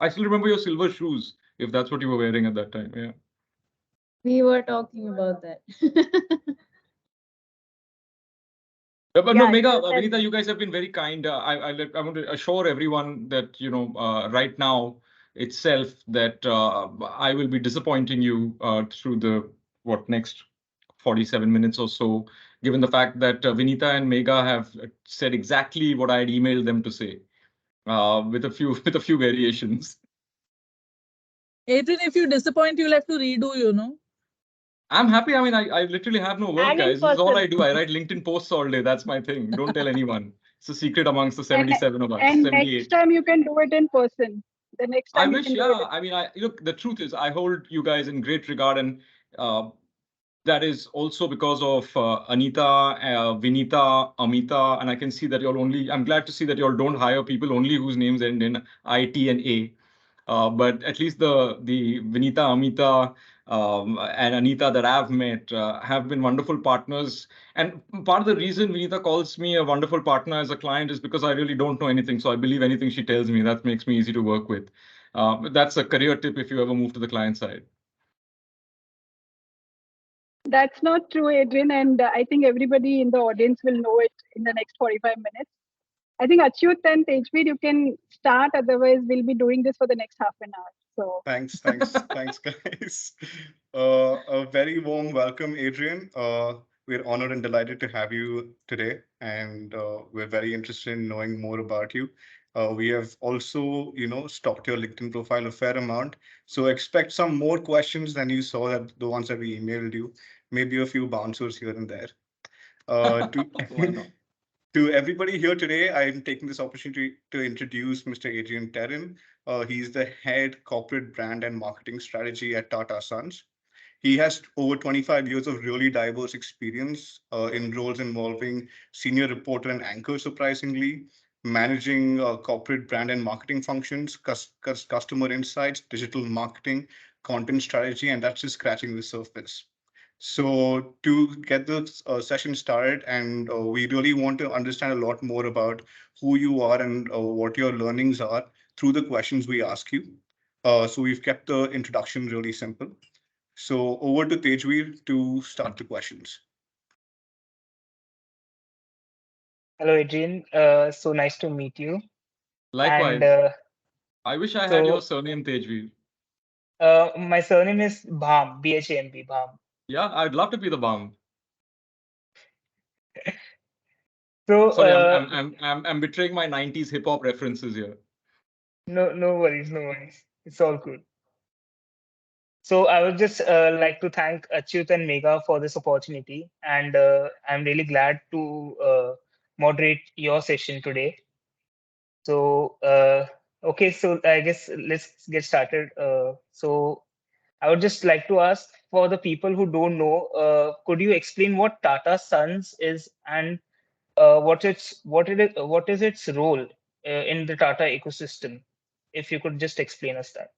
I still remember your silver shoes, if that's what you were wearing at that time. Yeah. We were talking about that. But no, Yeah, Megha, so Vinita, you guys have been very kind. I want to assure everyone that, right now itself that I will be disappointing you through the next 47 minutes or so, given the fact that Vinita and Megha have said exactly what I had emailed them to say, with a few with a few variations. Adrian, if you disappoint, you'll have to redo. I'm happy. I mean, I literally have no work, and in guys. This is all I person. do. I write LinkedIn posts all day. That's my thing. Don't tell anyone. It's a secret amongst the And 77 of us, and next 78. time you can do it in person. The next I time you wish, can do it yeah. in I mean, look, the truth is, I hold you guys in great regard, and uh, that is also because of Anita, Vinita, Amita, and I can see that you'll only. I'm glad to see that y'all don't hire people only whose names end in IT and A. But at least the Vinita, Amita, and Anita that I've met have been wonderful partners. And part of the reason Vinita calls me a wonderful partner as a client is because I really don't know anything. So I believe anything she tells me. That makes me easy to work with. That's a career tip if you ever move to the client side. That's not true, Adrian, and I think everybody in the audience will know it in the next 45 minutes. I think Achyut and Tejveer, you can start, otherwise we'll be doing this for the next half an hour. So Thanks, guys. A very warm welcome, Adrian. We're honored and delighted to have you today, and we're very interested in knowing more about you. We have also, stalked your LinkedIn profile a fair amount, so expect some more questions than you saw that the ones that we emailed you. Maybe a few bouncers here and there. To Why not? To everybody here today, I'm taking this opportunity to introduce Mr. Adrian Terron. He's the head corporate brand and marketing strategy at Tata Sons. He has over 25 years of really diverse experience in roles involving senior reporter and anchor, surprisingly, managing corporate brand and marketing functions, customer insights, digital marketing, content strategy, and that's just scratching the surface. So to get the session started, and we really want to understand a lot more about who you are and what your learnings are through the questions we ask you. So we've kept the introduction really simple. So over to Tejveer to start the questions. Hello, Adrian. So nice to meet you. And Likewise. I wish I had your so surname, Tejveer. my surname is Bham, Bhamp, Bham. Yeah, I'd love to be the bomb. So Sorry, I'm betraying my 90s hip hop references here. no worries, no worries. It's all good. So I would just like to thank Achyut and Megha for this opportunity, and I'm really glad to moderate your session today. So okay, so I guess let's get started. So I would just like to ask for the people who don't know, could you explain what Tata Sons is and what is its role in the Tata ecosystem? If you could just explain us that.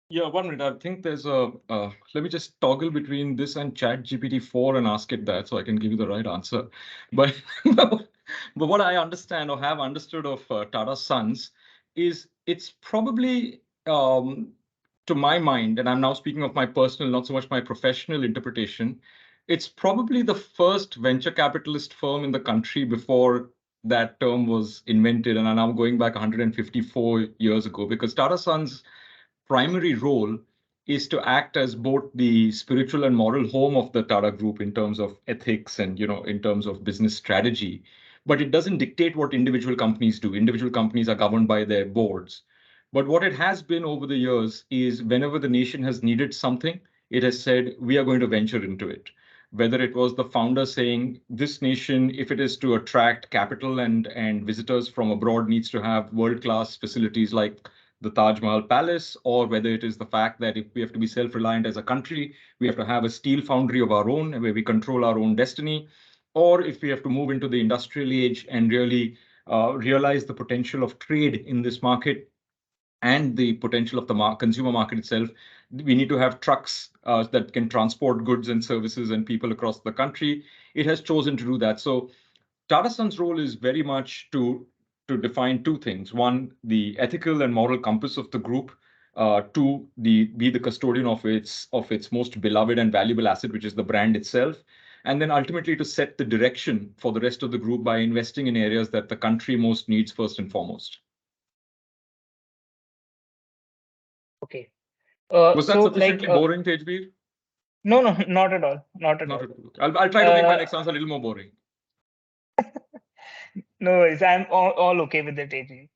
Yeah, 1 minute. I think there's a. Let me just toggle between this and Chat GPT-4 and ask it that so I can give you the right answer. But but what I understand or have understood of Tata Sons is it's probably, to my mind, and I'm now speaking of my personal, not so much my professional interpretation, it's probably the first venture capitalist firm in the country before that term was invented, and I'm now going back 154 years ago because Tata Sons primary role is to act as both the spiritual and moral home of the Tata Group in terms of ethics and in terms of business strategy. But it doesn't dictate what individual companies do. Individual companies are governed by their boards. But what it has been over the years is whenever the nation has needed something, it has said, we are going to venture into it. Whether it was the founder saying, this nation, if it is to attract capital and visitors from abroad, needs to have world-class facilities like the Taj Mahal Palace, or whether it is the fact that if we have to be self-reliant as a country, we have to have a steel foundry of our own where we control our own destiny, or if we have to move into the industrial age and really realize the potential of trade in this market and the potential of the consumer market itself, we need to have trucks that can transport goods and services and people across the country. It has chosen to do that. So Tata Sons' role is very much to to define two things. One, the ethical and moral compass of the group. Two, be the custodian of its most beloved and valuable asset, which is the brand itself. And then ultimately to set the direction for the rest of the group by investing in areas that the country most needs first and foremost. Okay. Was that So sufficiently boring, Tejbir? no, not at all. Not at Not all. at all. I'll try to make my Uh, next answer a little more boring. No worries. I'm all okay with it, Adrian.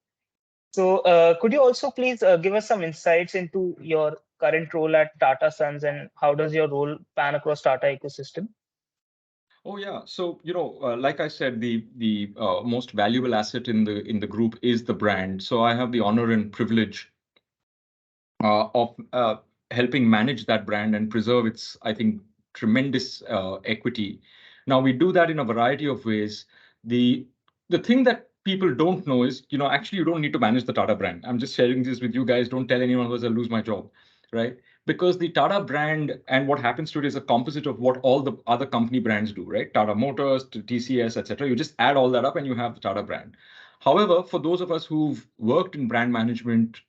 So, could you also please give us some insights into your current role at Tata Sons and how does your role pan across Tata ecosystem? Oh yeah. So, like I said, the most valuable asset in the group is the brand. So I have the honor and privilege of helping manage that brand and preserve its, I think, tremendous equity. Now we do that in a variety of ways. The thing that people don't know is, actually you don't need to manage the Tata brand. I'm just sharing this with you guys. Don't tell anyone else I'll lose my job, right? Because the Tata brand and what happens to it is a composite of what all the other company brands do, right? Tata Motors, to TCS, etc. You just add all that up and you have the Tata brand. However, for those of us who've worked in brand management,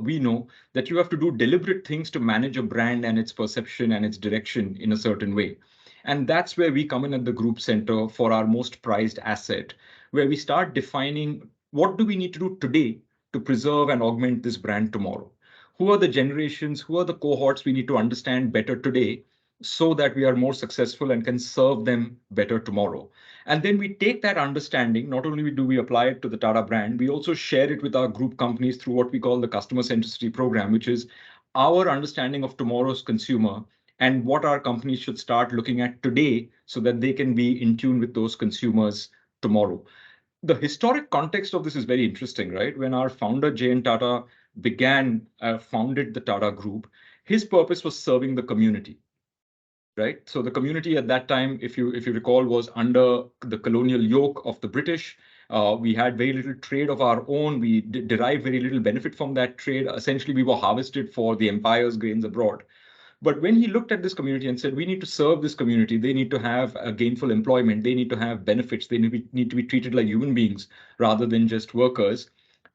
we know that you have to do deliberate things to manage a brand and its perception and its direction in a certain way. And that's where we come in at the group center for our most prized asset, where we start defining what do we need to do today to preserve and augment this brand tomorrow. Who are the generations, who are the cohorts we need to understand better today so that we are more successful and can serve them better tomorrow. And then we take that understanding, not only do we apply it to the Tata brand, we also share it with our group companies through what we call the customer centricity program, which is our understanding of tomorrow's consumer and what our companies should start looking at today so that they can be in tune with those consumers tomorrow. The historic context of this is very interesting, right? When our founder, Jay Tata, founded the Tata Group, his purpose was serving the community, right? So the community at that time, if you recall, was under the colonial yoke of the British. We had very little trade of our own. We derived very little benefit from that trade. Essentially, we were harvested for the empire's grains abroad. But when he looked at this community and said, we need to serve this community, they need to have a gainful employment, they need to have benefits, they need to be treated like human beings rather than just workers.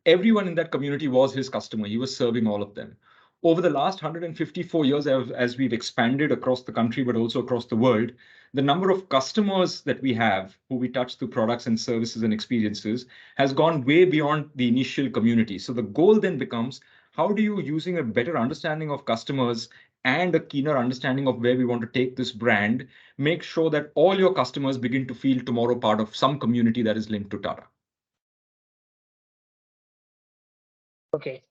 Everyone in that community was his customer. He was serving all of them. Over the last 154 years, as we've expanded across the country, but also across the world, the number of customers that we have who we touch through products and services and experiences has gone way beyond the initial community. So the goal then becomes, how do you, using a better understanding of customers and a keener understanding of where we want to take this brand, make sure that all your customers begin to feel tomorrow part of some community that is linked to Tata. Okay.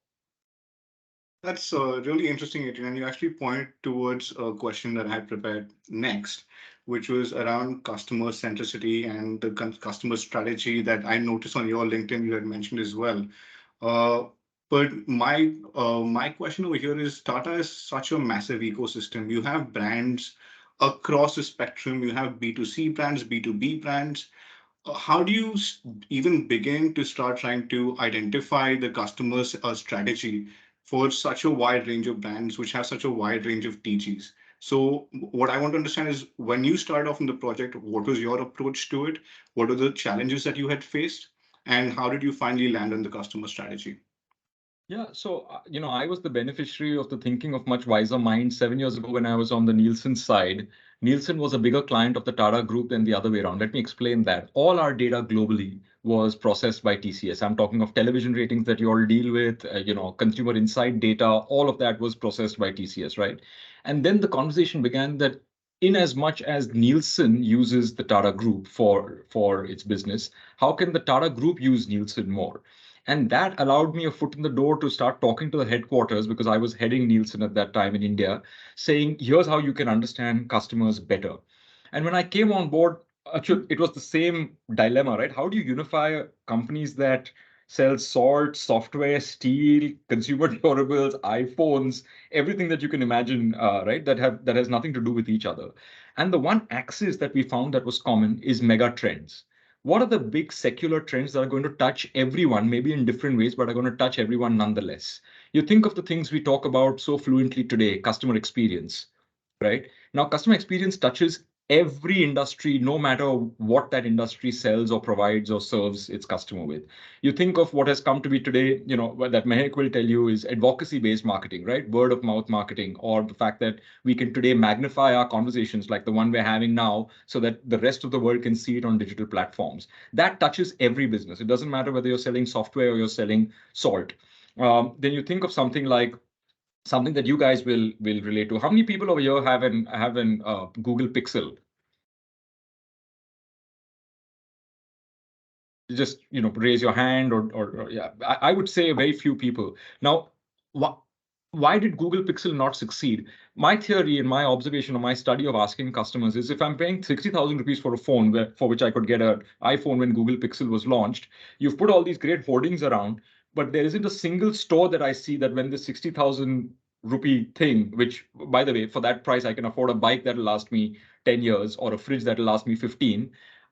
That's really interesting, Adrian. And you actually pointed towards a question that I had prepared next, which was around customer centricity and the customer strategy that I noticed on your LinkedIn you had mentioned as well. Uh, but my question over here is Tata is such a massive ecosystem. You have brands across the spectrum. You have B2C brands, B2B brands. How do you even begin to start trying to identify the customer's strategy for such a wide range of brands which have such a wide range of TGs? So what I want to understand is when you started off in the project, what was your approach to it? What are the challenges that you had faced? And how did you finally land on the customer strategy? Yeah, so I was the beneficiary of the thinking of much wiser minds 7 years ago when I was on the Nielsen side. Nielsen was a bigger client of the Tata Group than the other way around. Let me explain that. All our data globally was processed by TCS. I'm talking of television ratings that you all deal with, consumer insight data. All of that was processed by TCS, right? And then the conversation began that in as much as Nielsen uses the Tata Group for its business, how can the Tata Group use Nielsen more? And that allowed me a foot in the door to start talking to the headquarters because I was heading Nielsen at that time in India, saying, here's how you can understand customers better. And when I came on board, it was the same dilemma, right? How do you unify companies that sell salt, software, steel, consumer durables, iPhones, everything that you can imagine, right? That has nothing to do with each other. And the one axis that we found that was common is mega trends. What are the big secular trends that are going to touch everyone, maybe in different ways, but are going to touch everyone nonetheless? You think of the things we talk about so fluently today, customer experience, right? Now, customer experience touches every industry, no matter what that industry sells or provides or serves its customer with. You think of what has come to be today, that Mehek will tell you is advocacy-based marketing, right? Word of mouth marketing, or the fact that we can today magnify our conversations like the one we're having now so that the rest of the world can see it on digital platforms. That touches every business. It doesn't matter whether you're selling software or you're selling salt. Then you think of something like something that you guys will relate to. How many people over here have an Google Pixel? Just raise your hand, or yeah, I would say very few people. Now, why did Google Pixel not succeed? My theory and my observation or my study of asking customers is, if I'm paying 60,000 rupees for a phone for which I could get an iPhone when Google Pixel was launched, you've put all these great hoardings around, but there isn't a single store that I see that when the 60,000 rupee thing, which by the way, for that price, I can afford a bike that'll last me 10 years or a fridge that'll last me 15.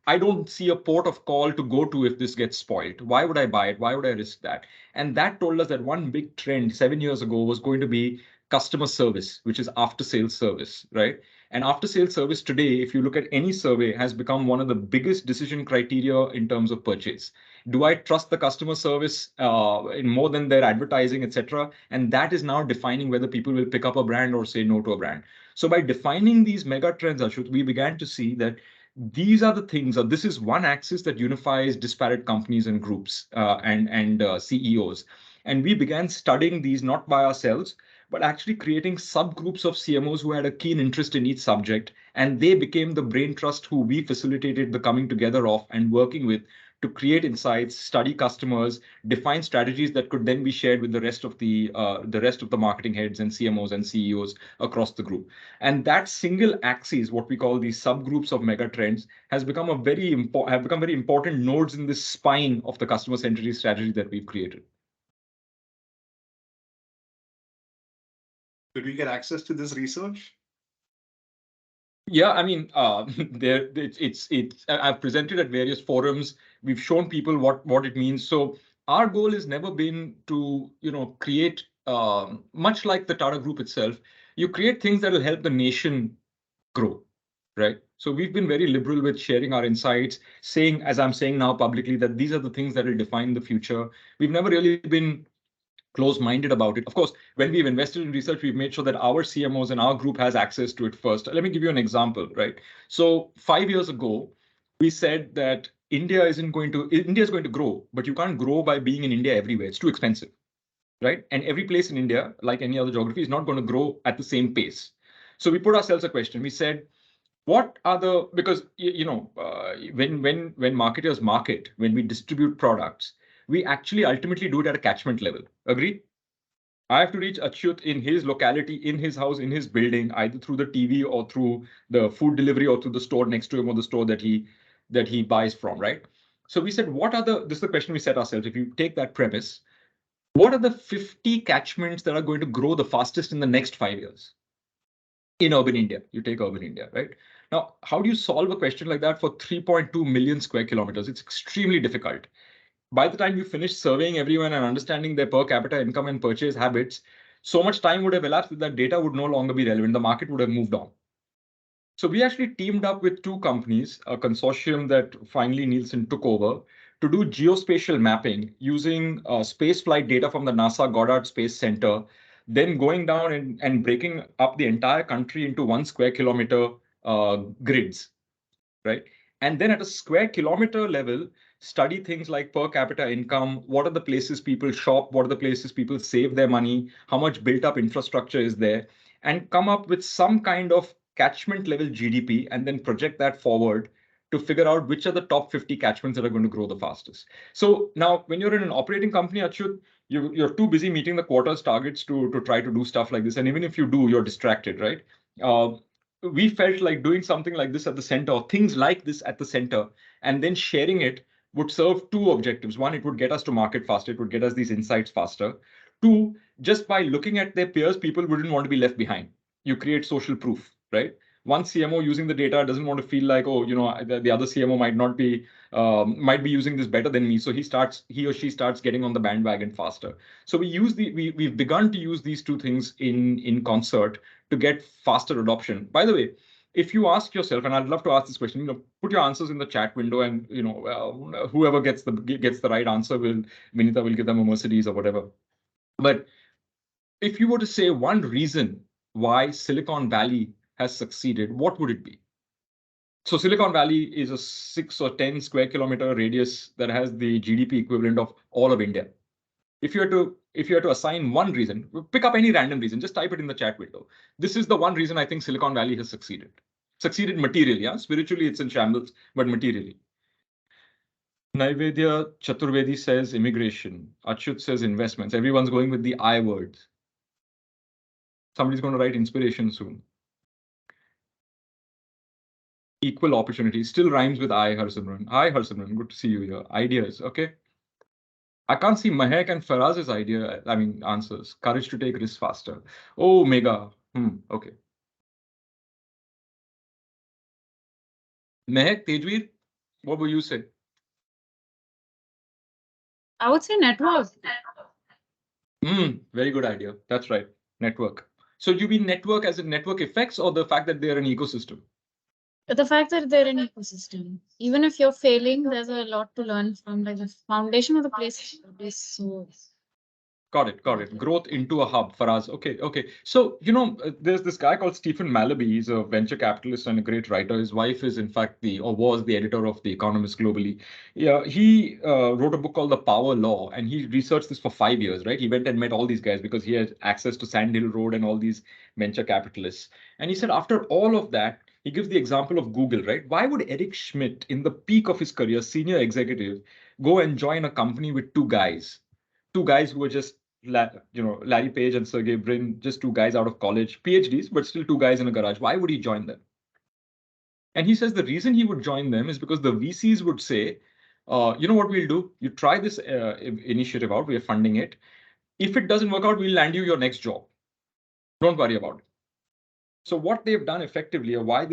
I don't see a port of call to go to if this gets spoiled. Why would I buy it? Why would I risk that? And that told us that one big trend 7 years ago was going to be customer service, which is after sales service, right? And after sales service today, if you look at any survey, has become one of the biggest decision criteria in terms of purchase. Do I trust the customer service in more than their advertising, etc.? And that is now defining whether people will pick up a brand or say no to a brand. So by defining these mega trends, Ashut, we began to see that these are the things, or this is one axis that unifies disparate companies and groups and CEOs. And we began studying these not by ourselves, but actually creating subgroups of CMOs who had a keen interest in each subject. And they became the brain trust who we facilitated the coming together of and working with to create insights, study customers, define strategies that could then be shared with the rest of the marketing heads and CMOs and CEOs across the group. And that single axis, what we call these subgroups of mega trends, has become very important nodes in this spine of the customer centricity strategy that we've created. Did we get access to this research? Yeah, I mean, I've presented at various forums. We've shown people what it means. So our goal has never been to, create, much like the Tata Group itself, you create things that will help the nation grow, right? So we've been very liberal with sharing our insights, saying, as I'm saying now publicly, that these are the things that will define the future. We've never really been close-minded about it. Of course, when we've invested in research, we've made sure that our CMOs and our group has access to it first. Let me give you an example, right? So 5 years ago, we said that India is going to grow, but you can't grow by being in India everywhere. It's too expensive, right? And every place in India, like any other geography, is not going to grow at the same pace. So we put ourselves a question. We said, what are the, because when marketers market, when we distribute products, we actually ultimately do it at a catchment level. Agree? I have to reach Achyut in his locality, in his house, in his building, either through the TV or through the food delivery or through the store next to him or the store that he buys from, right? So we said, this is the question we set ourselves. If you take that premise, what are the 50 catchments that are going to grow the fastest in the next 5 years? In urban India, you take urban India, right? Now, how do you solve a question like that for 3.2 million square kilometers? It's extremely difficult. By the time you finish surveying everyone and understanding their per capita income and purchase habits, so much time would have elapsed that that data would no longer be relevant. The market would have moved on. So we actually teamed up with two companies, a consortium that finally Nielsen took over, to do geospatial mapping using space flight data from the NASA Goddard Space Center, then going down and breaking up the entire country into 1 square kilometer grids, right? And then at a square kilometer level, study things like per capita income, what are the places people shop, what are the places people save their money, how much built up infrastructure is there, and come up with some kind of catchment level GDP and then project that forward to figure out which are the top 50 catchments that are going to grow the fastest. So now when you're in an operating company, Achyut, you're too busy meeting the quarter's targets to try to do stuff like this. And even if you do, you're distracted, right? We felt like doing something like this at the center, or things like this at the center, and then sharing it would serve two objectives. One, it would get us to market faster. It would get us these insights faster. Two, just by looking at their peers, people wouldn't want to be left behind. You create social proof, right? One CMO using the data doesn't want to feel like, oh, the other CMO might be using this better than me. So he or she starts getting on the bandwagon faster. So we've begun to use these two things in concert to get faster adoption. By the way, if you ask yourself, and I'd love to ask this question, put your answers in the chat window, and whoever gets the right answer Vinita will give them a Mercedes or whatever. But if you were to say one reason why Silicon Valley has succeeded, what would it be? So Silicon Valley is a 6 or 10 square kilometer radius that has the GDP equivalent of all of India. If you had to assign one reason, pick up any random reason, just type it in the chat window. This is the one reason I think Silicon Valley has succeeded. Succeeded materially, yeah. Spiritually, it's in shambles, but materially. Naivedya Chaturvedi says immigration. Achyut says investments. Everyone's going with the I words. Somebody's going to write inspiration soon. Equal opportunity still rhymes with I, Harsimran. Hi, Harsimran. Good to see you here. Ideas, okay. I can't see Mahek and Faraz's answers. Courage to take risks faster. Oh, Mega. Okay. Mahek, Tejveer, what will you say? I would say network. Very good idea. That's right. Network. So you mean network as in network effects, or the fact that they're an ecosystem? But the fact that they're an ecosystem, even if you're failing, there's a lot to learn from. Like the foundation of the place is so. Got it. Growth into a hub, Faraz. Okay. So, there's this guy called Stephen Malaby. He's a venture capitalist and a great writer. His wife is, in fact, was the editor of The Economist globally. Yeah, he wrote a book called The Power Law, and he researched this for 5 years, right? He went and met all these guys because he had access to Sand Hill Road and all these venture capitalists. And he said, after all of that, he gives the example of Google, right? Why would Eric Schmidt, in the peak of his career, senior executive, go and join a company with two guys who were just Larry Page and Sergey Brin, just two guys out of college, PhDs, but still two guys in a garage? Why would he join them? And he says the reason he would join them is because the VCs would say, you know what we'll do? You try this initiative out, we are funding it. If it doesn't work out, we'll land you your next job. Don't worry about it. So what they've done effectively, or why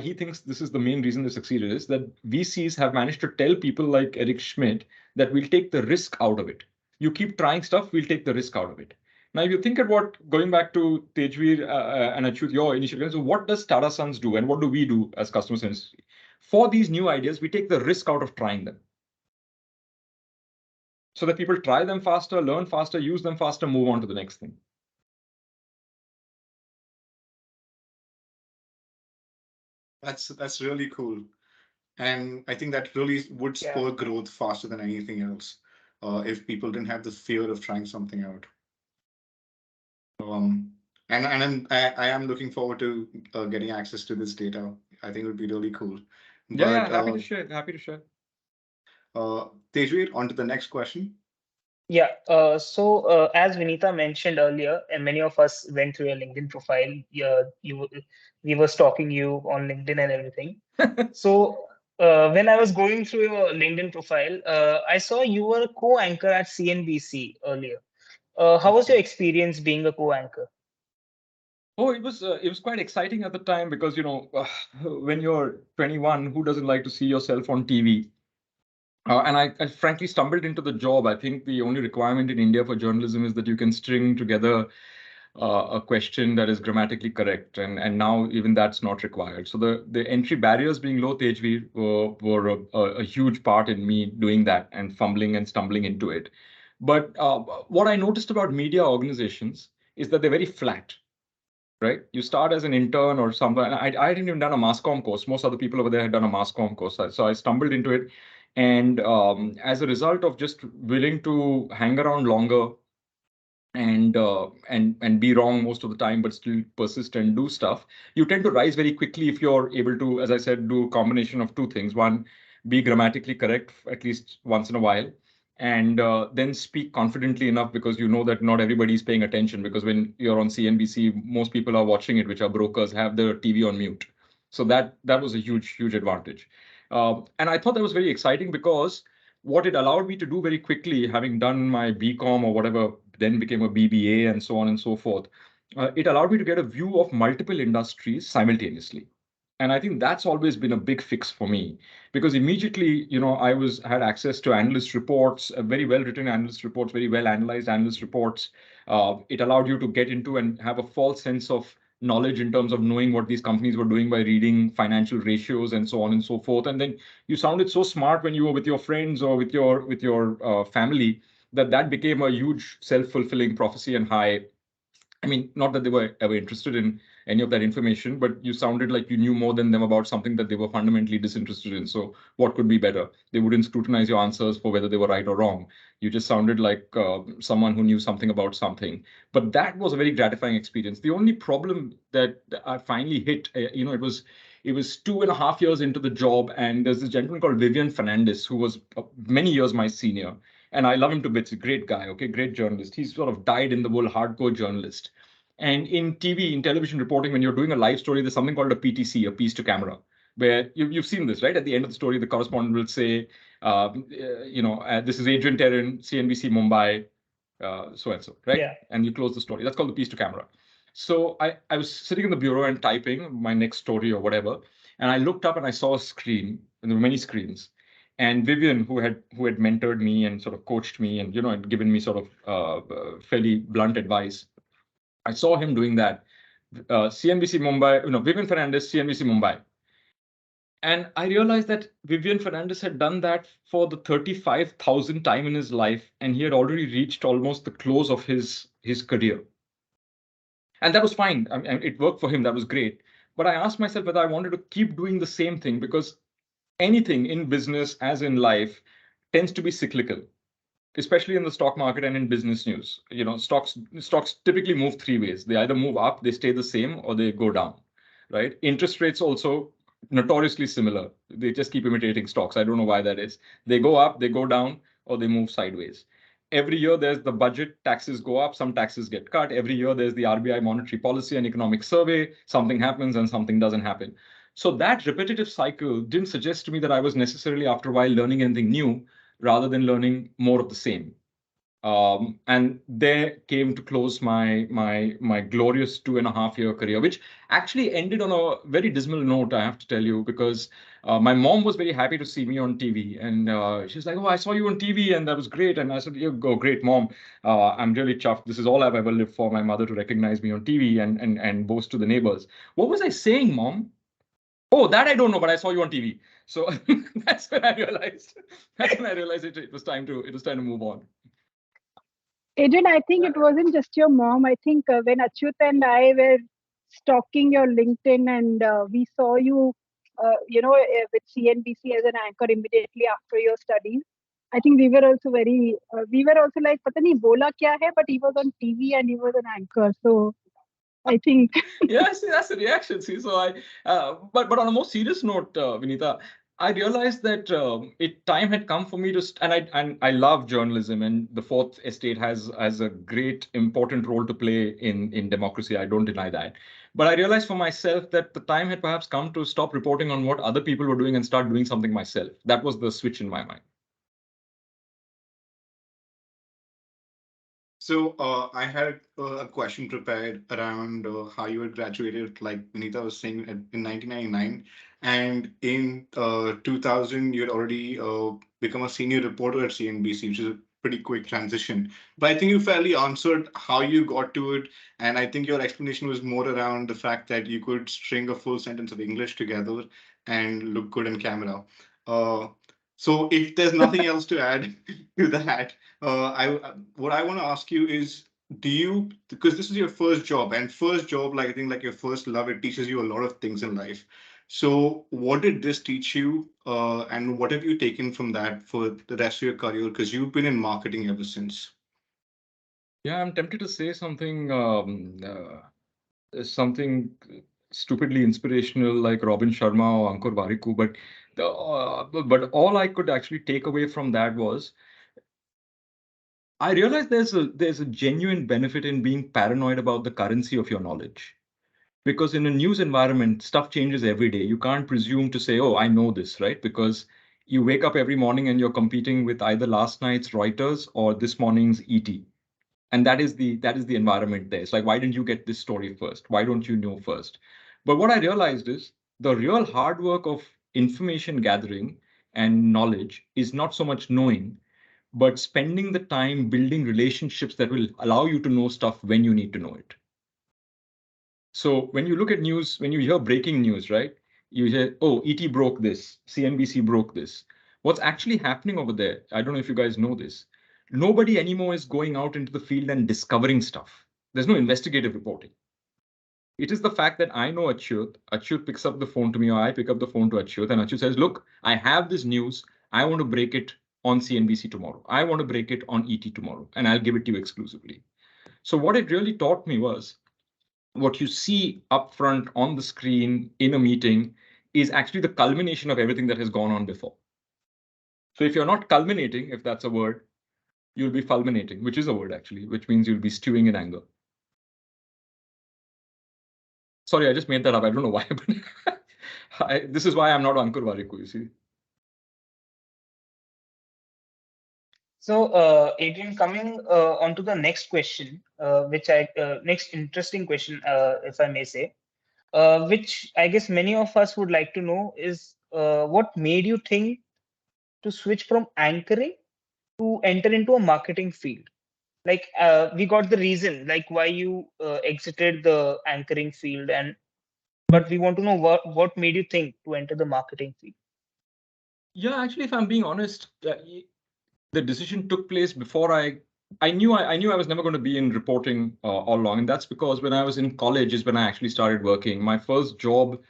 he thinks this is the main reason they succeeded, is that VCs have managed to tell people like Eric Schmidt that we'll take the risk out of it. You keep trying stuff, we'll take the risk out of it. Now, if you think about going back to Tejveer and Achyut, your initial, so what does Tata Sons do and what do we do as customers industry? For these new ideas, we take the risk out of trying them. So that people try them faster, learn faster, use them faster, move on to the next thing. That's really cool. And I think that really would spur growth faster than anything else, if people didn't have the fear of trying something out. And I am looking forward to getting access to this data. I think it would be really cool. Yeah, happy to share. Tejveer, on to the next question. Yeah. As Vinita mentioned earlier, and many of us went through your LinkedIn profile. We were stalking you on LinkedIn and everything. So when I was going through your LinkedIn profile, I saw you were a co-anchor at CNBC earlier. How was your experience being a co-anchor? Oh, it was quite exciting at the time because, when you're 21, who doesn't like to see yourself on TV? And I frankly stumbled into the job. I think the only requirement in India for journalism is that you can string together a question that is grammatically correct. And now even that's not required. So the entry barriers being low, Tejveer, were a huge part in me doing that and fumbling and stumbling into it. But what I noticed about media organizations is that they're very flat. Right? You start as an intern or something. And I hadn't even done a mass comm course. Most other people over there had done a mass comm course. So I stumbled into it. And as a result of just willing to hang around longer and be wrong most of the time, but still persist and do stuff, you tend to rise very quickly if you're able to, as I said, do a combination of two things. One, be grammatically correct at least once in a while, and then speak confidently enough because you know that not everybody is paying attention, because when you're on CNBC, most people are watching it, which are brokers, have their TV on mute. So that was a huge advantage. And I thought that was very exciting because what it allowed me to do very quickly, having done my BCom or whatever, then became a BBA and so on and so forth, it allowed me to get a view of multiple industries simultaneously. And I think that's always been a big fix for me, because immediately, I had access to analyst reports, very well written analyst reports, very well analyzed analyst reports. It allowed you to get into and have a false sense of knowledge in terms of knowing what these companies were doing by reading financial ratios and so on and so forth. And then you sounded so smart when you were with your friends or with your family that became a huge self-fulfilling prophecy and high. I mean, not that they were ever interested in any of that information, but you sounded like you knew more than them about something that they were fundamentally disinterested in. So what could be better? They wouldn't scrutinize your answers for whether they were right or wrong. You just sounded like someone who knew something about something. But that was a very gratifying experience. The only problem that I finally hit, it was 2.5 years into the job, and there's this gentleman called Vivian Fernandez, who was many years my senior. And I love him to bits. A great guy, okay, great journalist. He's sort of dyed in the wool, hardcore journalist. And in TV, in television reporting, when you're doing a live story, there's something called a PTC, a piece to camera, where you've seen this, right? At the end of the story, the correspondent will say, this is Adrian Terron, CNBC Mumbai, so and so, right? Yeah. And you close the story. That's called the piece to camera. So I was sitting in the bureau and typing my next story or whatever, and I looked up and I saw a screen, and there were many screens. And Vivian, who had mentored me and sort of coached me and had given me sort of fairly blunt advice, I saw him doing that. CNBC Mumbai, Vivian Fernandez, CNBC Mumbai. And I realized that Vivian Fernandez had done that for the 35,000th time in his life, and he had already reached almost the close of his career. And that was fine. I mean, it worked for him. That was great. But I asked myself whether I wanted to keep doing the same thing, because anything in business, as in life, tends to be cyclical, especially in the stock market and in business news. Stocks typically move three ways. They either move up, they stay the same, or they go down, right? Interest rates also notoriously similar. They just keep imitating stocks. I don't know why that is. They go up, they go down, or they move sideways. Every year there's the budget, taxes go up, some taxes get cut. Every year there's the RBI monetary policy and economic survey. Something happens and something doesn't happen. So that repetitive cycle didn't suggest to me that I was necessarily after a while learning anything new, rather than learning more of the same. And there came to close my glorious 2.5 year career, which actually ended on a very dismal note, I have to tell you, because my mom was very happy to see me on TV, and she was like, "Oh, I saw you on TV, and that was great." And I said, "You go, great, mom. I'm really chuffed. This is all I've ever lived for, my mother to recognize me on TV and boast to the neighbors." What was I saying, Mom? Oh, that I don't know, but I saw you on TV. So that's when I realized. That's when I realized it was time to move on. Adrian, I think it wasn't just your mom. I think when Achyut and I were stalking your LinkedIn, and we saw you, with CNBC as an anchor immediately after your studies. I think we were also like, "Pata nahi bola kya hai?" But he was on TV and he was an anchor. So I think. Yeah, see, that's the reaction. See, so but on a more serious note, Vinita, I realized that time had come for me to, and I love journalism, and the Fourth Estate has a great important role to play in democracy. I don't deny that. But I realized for myself that the time had perhaps come to stop reporting on what other people were doing and start doing something myself. That was the switch in my mind. So I had a question prepared around how you had graduated, like Vinita was saying, in 1999, and in 2000 you had already become a senior reporter at CNBC, which is a pretty quick transition. But I think you fairly answered how you got to it, and I think your explanation was more around the fact that you could string a full sentence of English together and look good in camera. Uh, so if there's nothing else to add to that, what I want to ask you is, do you, because this is your first job, and first job, like I think like your first love, it teaches you a lot of things in life. So what did this teach you, and what have you taken from that for the rest of your career? Because you've been in marketing ever since. Yeah, I'm tempted to say something stupidly inspirational like Robin Sharma or Ankur Warikoo, but all I could actually take away from that was I realized there's a genuine benefit in being paranoid about the currency of your knowledge. Because in a news environment, stuff changes every day. You can't presume to say, "Oh, I know this," right? Because you wake up every morning and you're competing with either last night's Reuters or this morning's ET. And that is the environment there. It's like, why didn't you get this story first? Why don't you know first? But what I realized is the real hard work of information gathering and knowledge is not so much knowing, but spending the time building relationships that will allow you to know stuff when you need to know it. So when you look at news, when you hear breaking news, right? You hear, oh, ET broke this, CNBC broke this. What's actually happening over there? I don't know if you guys know this. Nobody anymore is going out into the field and discovering stuff. There's no investigative reporting. It is the fact that I know Achyut picks up the phone to me, or I pick up the phone to Achyut, and Achyut says, look, I have this news. I want to break it on CNBC tomorrow. I want to break it on ET tomorrow, and I'll give it to you exclusively. So what it really taught me was what you see up front on the screen in a meeting is actually the culmination of everything that has gone on before. So if you're not culminating, if that's a word, you'll be fulminating, which is a word actually, which means you'll be stewing in anger. Sorry, I just made that up. I don't know why, but this is why I'm not Ankur Warikoo, you see. So, Adrian, coming on to the next question, next interesting question, if I may say, which I guess many of us would like to know is what made you think to switch from anchoring to enter into a marketing field? Like, we got the reason, like why you exited the anchoring field, but we want to know what made you think to enter the marketing field. Yeah, actually, if I'm being honest, the decision took place before I knew I was never going to be in reporting all along, and that's because when I was in college is when I actually started working. My first job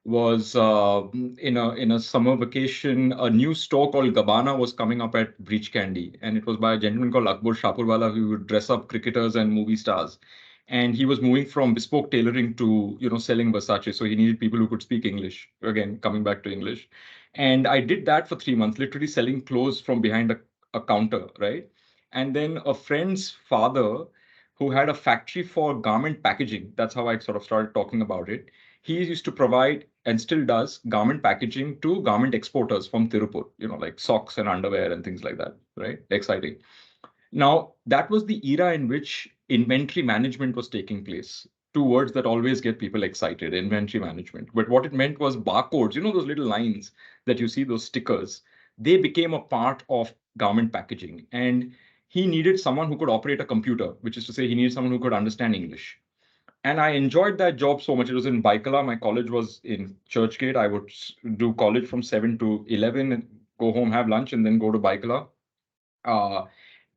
was in a summer vacation. A new store called Gabbana was coming up at Breach Candy, and it was by a gentleman called Akbar Shapurwala who would dress up cricketers and movie stars. And he was moving from bespoke tailoring to selling Versace, so he needed people who could speak English. Again, coming back to English, and I did that for 3 months, literally selling clothes from behind a counter, right? And then a friend's father who had a factory for garment packaging. That's how I sort of started talking about it. He used to provide and still does garment packaging to garment exporters from Tirupur, like socks and underwear and things like that, right? Exciting. Now, that was the era in which inventory management was taking place. Two words that always get people excited, inventory management. But what it meant was barcodes, those little lines that you see, those stickers, they became a part of garment packaging. And he needed someone who could operate a computer, which is to say, he needed someone who could understand English. And I enjoyed that job so much. It was in Baikala. My college was in Churchgate. I would do college from 7 to 11 and go home, have lunch, and then go to Baikala uh,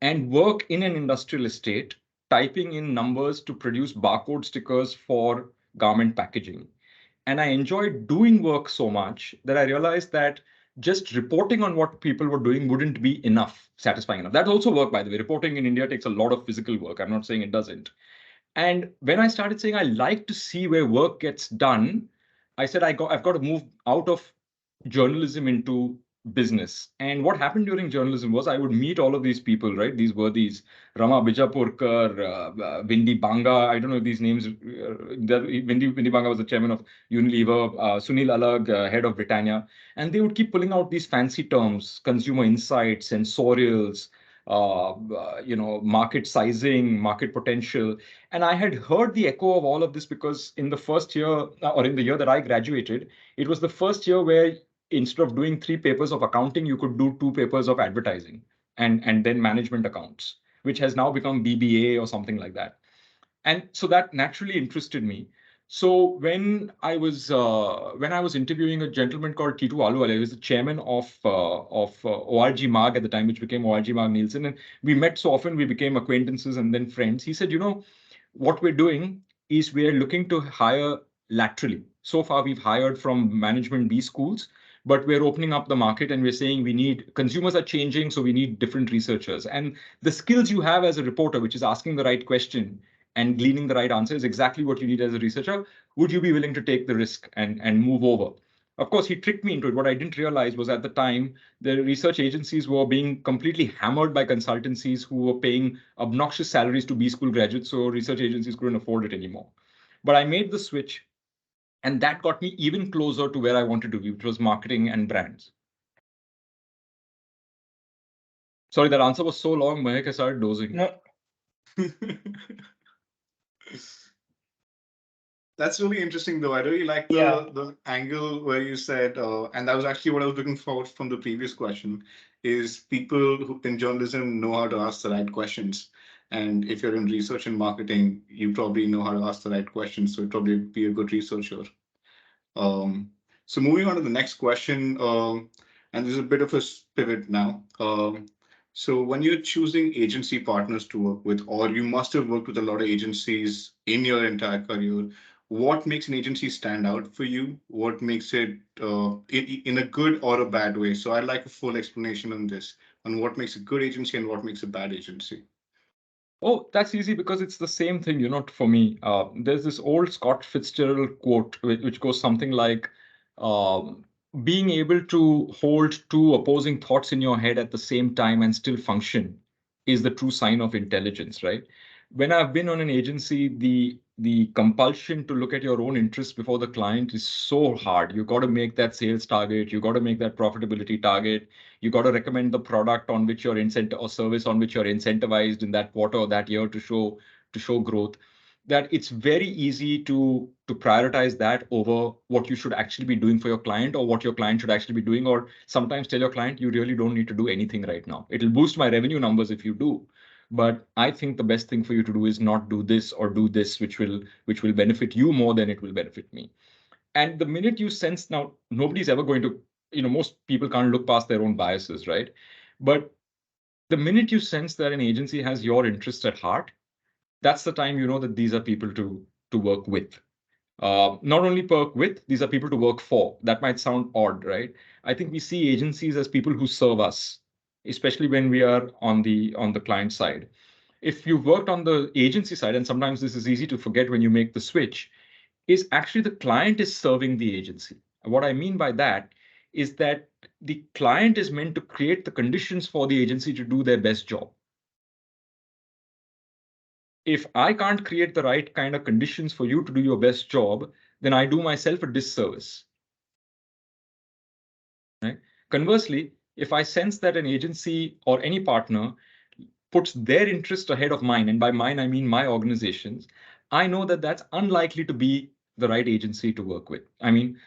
and work in an industrial estate, typing in numbers to produce barcode stickers for garment packaging. And I enjoyed doing work so much that I realized that just reporting on what people were doing wouldn't be enough, satisfying enough. That also work, by the way. Reporting in India takes a lot of physical work. I'm not saying it doesn't. And when I started saying I like to see where work gets done, I said I've got to move out of journalism into business. And what happened during journalism was I would meet all of these people, right? These were these Rama Bijapurkar, Vindi Banga. I don't know if these names. Vindi Banga was the chairman of Unilever, Sunil Alag, head of Britannia. And they would keep pulling out these fancy terms, consumer insights, sensorials, market sizing, market potential. And I had heard the echo of all of this because in the first year, or in the year that I graduated, it was the first year where instead of doing 3 papers of accounting, you could do 2 papers of advertising and then management accounts, which has now become BBA or something like that. And so that naturally interested me. So when I was interviewing a gentleman called Titu Aluwale, who was the chairman of ORG Mag at the time, which became ORG Mag Nielsen, and we met so often, we became acquaintances and then friends. He said, what we're doing is we're looking to hire laterally. So far, we've hired from management B schools, but we're opening up the market and we're saying we need consumers are changing, so we need different researchers. And the skills you have as a reporter, which is asking the right question and gleaning the right answer, is exactly what you need as a researcher. Would you be willing to take the risk and move over? Of course, he tricked me into it. What I didn't realize was at the time, the research agencies were being completely hammered by consultancies who were paying obnoxious salaries to B school graduates, so research agencies couldn't afford it anymore. But I made the switch, and that got me even closer to where I wanted to be, which was marketing and brands. Sorry, that answer was so long, Mahek, I started dozing. No, That's really interesting, though. I really like the angle where you said, and that was actually what I was looking for from the previous question. is people who in journalism know how to ask the right questions. And if you're in research and marketing, you probably know how to ask the right questions. So you'd probably be a good researcher. Um, so moving on to the next question, and there's a bit of a pivot now. So when you're choosing agency partners to work with, or you must have worked with a lot of agencies in your entire career, what makes an agency stand out for you? What makes it in a good or a bad way? So I'd like a full explanation on this, on what makes a good agency and what makes a bad agency. Oh, that's easy because it's the same thing, for me. There's this old Scott Fitzgerald quote, which goes something like, um, being able to hold two opposing thoughts in your head at the same time and still function is the true sign of intelligence, right? When I've been on an agency, the compulsion to look at your own interests before the client is so hard. You got to make that sales target, you got to make that profitability target, you got to recommend the product on which you're incentive or service on which you're incentivized in that quarter or that year to show growth. That it's very easy to prioritize that over what you should actually be doing for your client or what your client should actually be doing, or sometimes tell your client you really don't need to do anything right now. It'll boost my revenue numbers if you do, but I think the best thing for you to do is not do this or do this, which will benefit you more than it will benefit me. And the minute you sense, now nobody's ever going to, most people can't look past their own biases, right? But the minute you sense that an agency has your interest at heart, that's the time you know that these are people to work with. Not only work with, these are people to work for. That might sound odd, right? I think we see agencies as people who serve us, especially when we are on the client side. If you've worked on the agency side, and sometimes this is easy to forget when you make the switch, is actually the client is serving the agency. And what I mean by that is that the client is meant to create the conditions for the agency to do their best job. If I can't create the right kind of conditions for you to do your best job, then I do myself a disservice. Right? Conversely, if I sense that an agency or any partner puts their interest ahead of mine, and by mine I mean my organizations, I know that that's unlikely to be the right agency to work with. I mean,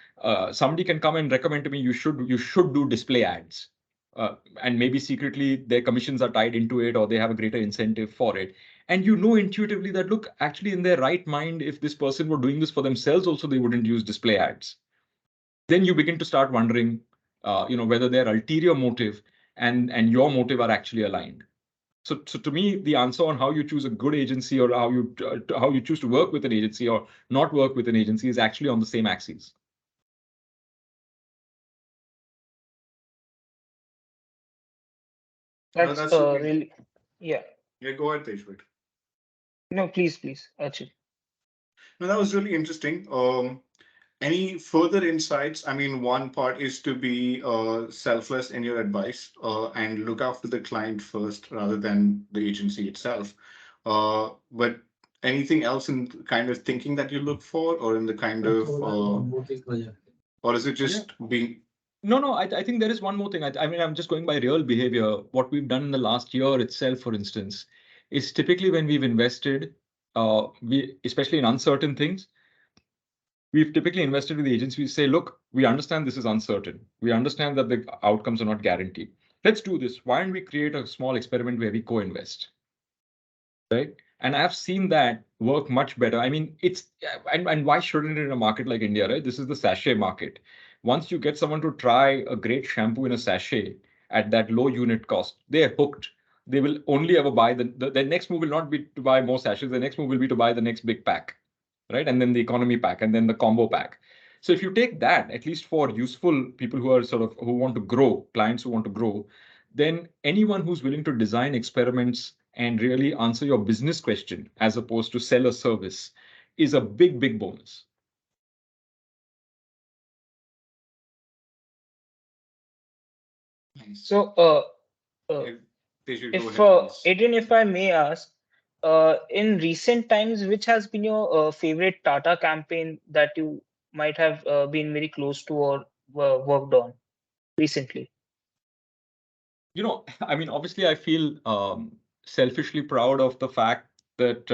somebody can come and recommend to me you should do display ads, and maybe secretly their commissions are tied into it or they have a greater incentive for it. And you know intuitively that, look, actually in their right mind, if this person were doing this for themselves also, they wouldn't use display ads. Then you begin to start wondering, whether their ulterior motive and your motive are actually aligned. So to me, the answer on how you choose a good agency or how you choose to work with an agency or not work with an agency is actually on the same axis. That's That's really, really, yeah. yeah, go ahead, Tejwit. No, please, Archit. No, that was really interesting. Any further insights? I mean, one part is to be selfless in your advice and look after the client first rather than the agency itself. But anything else in kind of thinking that you look for, or in the kind of, or is it just being? No, I think there is one more thing. I mean, I'm just going by real behavior. What we've done in the last year itself, for instance, is typically when we've invested, especially in uncertain things, we've typically invested with the agency. We say, look, we understand this is uncertain. We understand that the outcomes are not guaranteed. Let's do this. Why don't we create a small experiment where we co-invest? Right? And I've seen that work much better. I mean, and why shouldn't it in a market like India, right? This is the sachet market. Once you get someone to try a great shampoo in a sachet at that low unit cost, they're hooked. They will only ever buy the next move will not be to buy more sachets. The next move will be to buy the next big pack, right? And then the economy pack, and then the combo pack. So if you take that, at least for useful people who are who want to grow, clients who want to grow, then anyone who's willing to design experiments and really answer your business question as opposed to sell a service is a big, big bonus. So, Yeah, Tejwit, go if ahead, please. Adrian, if I may ask, in recent times, which has been your favorite Tata campaign that you might have been very close to or worked on recently? I mean, obviously, I feel selfishly proud of the fact that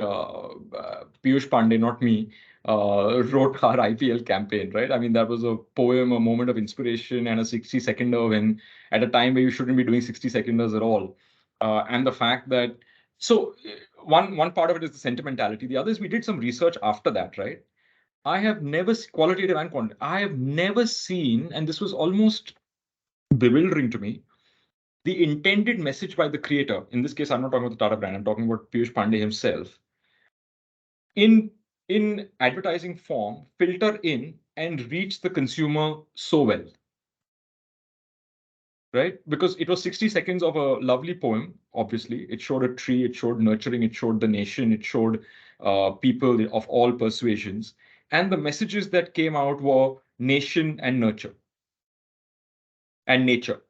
Piyush Pandey, not me, wrote our IPL campaign, right? I mean, that was a poem, a moment of inspiration, and a 60-seconder when at a time where you shouldn't be doing 60-seconders at all. And the fact that, so one part of it is the sentimentality. The other is we did some research after that, right? I have never, qualitative and quantitative, I have never seen, and this was almost bewildering to me, the intended message by the creator. In this case, I'm not talking about the Tata brand, I'm talking about Piyush Pandey himself. In advertising form, filter in and reach the consumer so well. Right? Because it was 60 seconds of a lovely poem, obviously. It showed a tree, it showed nurturing, it showed the nation, it showed people of all persuasions. And the messages that came out were nation and nurture and nature,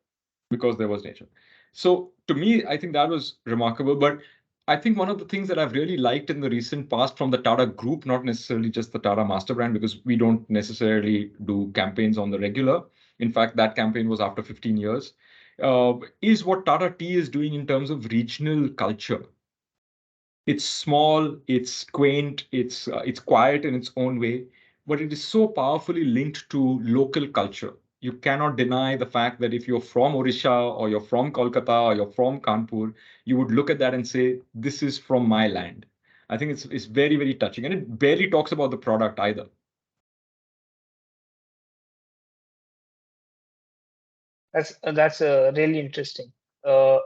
because there was nature. So to me, I think that was remarkable. But I think one of the things that I've really liked in the recent past from the Tata group, not necessarily just the Tata master brand, because we don't necessarily do campaigns on the regular. In fact, that campaign was after 15 years, is what Tata Tea is doing in terms of regional culture. It's small, it's quaint, it's quiet in its own way, but it is so powerfully linked to local culture. You cannot deny the fact that if you're from Odisha or you're from Kolkata or you're from Kanpur, you would look at that and say, this is from my land. I think it's very, very touching. And it barely talks about the product either. That's really interesting. Achal,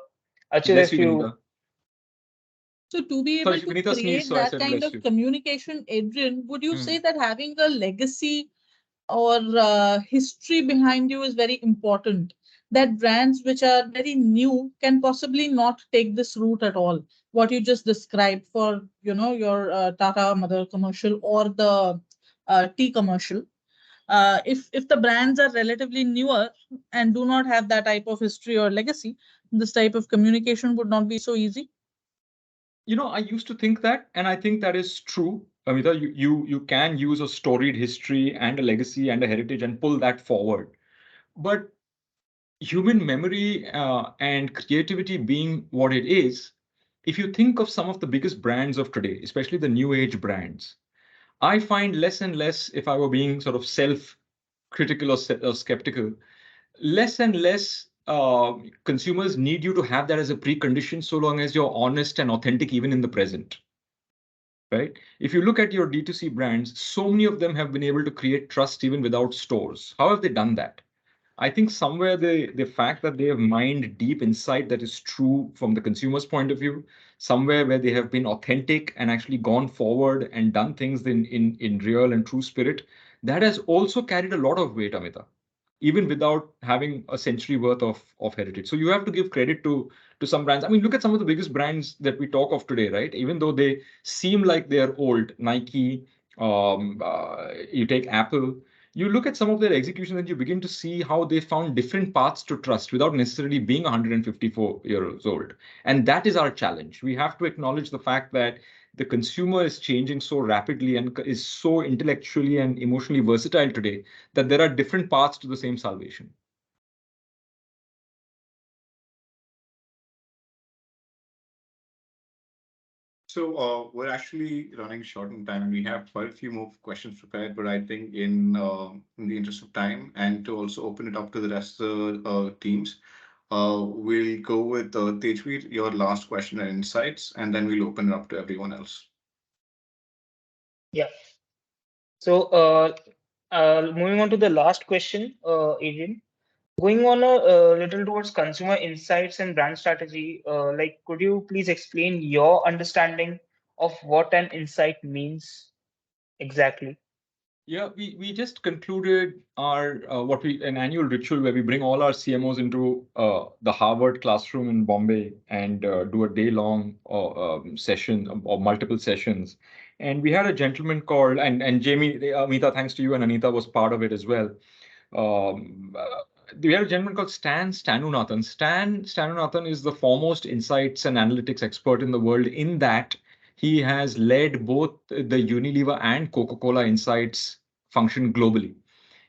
Bless if you, you Vinita. So to be Sorry, able to Vinita sneezed, create so I that said kind bless of you. communication, Adrian, would you Hmm. say that having a legacy or history behind you is very important? That brands which are very new can possibly not take this route at all. What you just described for your Tata Mother commercial or the tea commercial. If the brands are relatively newer and do not have that type of history or legacy, this type of communication would not be so easy. I used to think that, and I think that is true. Amita, you can use a storied history and a legacy and a heritage and pull that forward. But human memory and creativity being what it is, if you think of some of the biggest brands of today, especially the new age brands, I find less and less, if I were being sort of self-critical or skeptical, less and less consumers need you to have that as a precondition so long as you're honest and authentic even in the present. Right? If you look at your D2C brands, so many of them have been able to create trust even without stores. How have they done that? I think somewhere the fact that they have mined deep insight that is true from the consumer's point of view, somewhere where they have been authentic and actually gone forward and done things in real and true spirit, that has also carried a lot of weight, Amita, even without having a century worth of heritage. So you have to give credit to some brands. I mean, look at some of the biggest brands that we talk of today, right? Even though they seem like they're old, Nike, you take Apple, you look at some of their execution and you begin to see how they found different paths to trust without necessarily being 154 years old. And that is our challenge. We have to acknowledge the fact that the consumer is changing so rapidly and is so intellectually and emotionally versatile today that there are different paths to the same salvation. So we're actually running short on time. We have quite a few more questions prepared, but I think in the interest of time and to also open it up to the rest of the teams, we'll go with Tejveer, your last question and insights, and then we'll open it up to everyone else. Yeah. So moving on to the last question, Adrian. Going on a little towards consumer insights and brand strategy, like could you please explain your understanding of what an insight means exactly? Yeah, we just concluded our an annual ritual where we bring all our CMOs into the Harvard classroom in Bombay and do a day-long session or multiple sessions. And we had a gentleman called and Jamie, Amita, thanks to you, and Anita was part of it as well. Um, uh, we had a gentleman called Stan Stanunathan. Stan Stanunathan is the foremost insights and analytics expert in the world in that he has led both the Unilever and Coca-Cola insights function globally.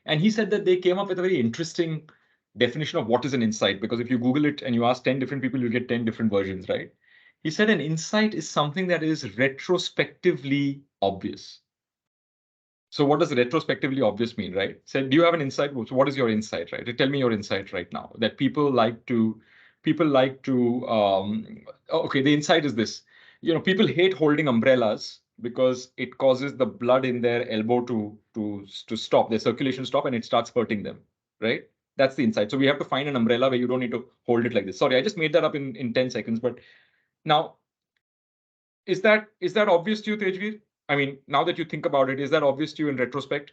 And he said that they came up with a very interesting definition of what is an insight, because if you Google it and you ask 10 different people, you get 10 different versions, right? He said an insight is something that is retrospectively obvious. So what does retrospectively obvious mean, right? Said, do you have an insight? So what is your insight, right? Tell me your insight right now. That people like to, okay, the insight is this. People hate holding umbrellas because it causes the blood in their elbow to stop, their circulation stop, and it starts hurting them, right? That's the insight. So we have to find an umbrella where you don't need to hold it like this. Sorry, I just made that up in 10 seconds. But now, is that obvious to you, Tejveer? I mean, now that you think about it, is that obvious to you in retrospect?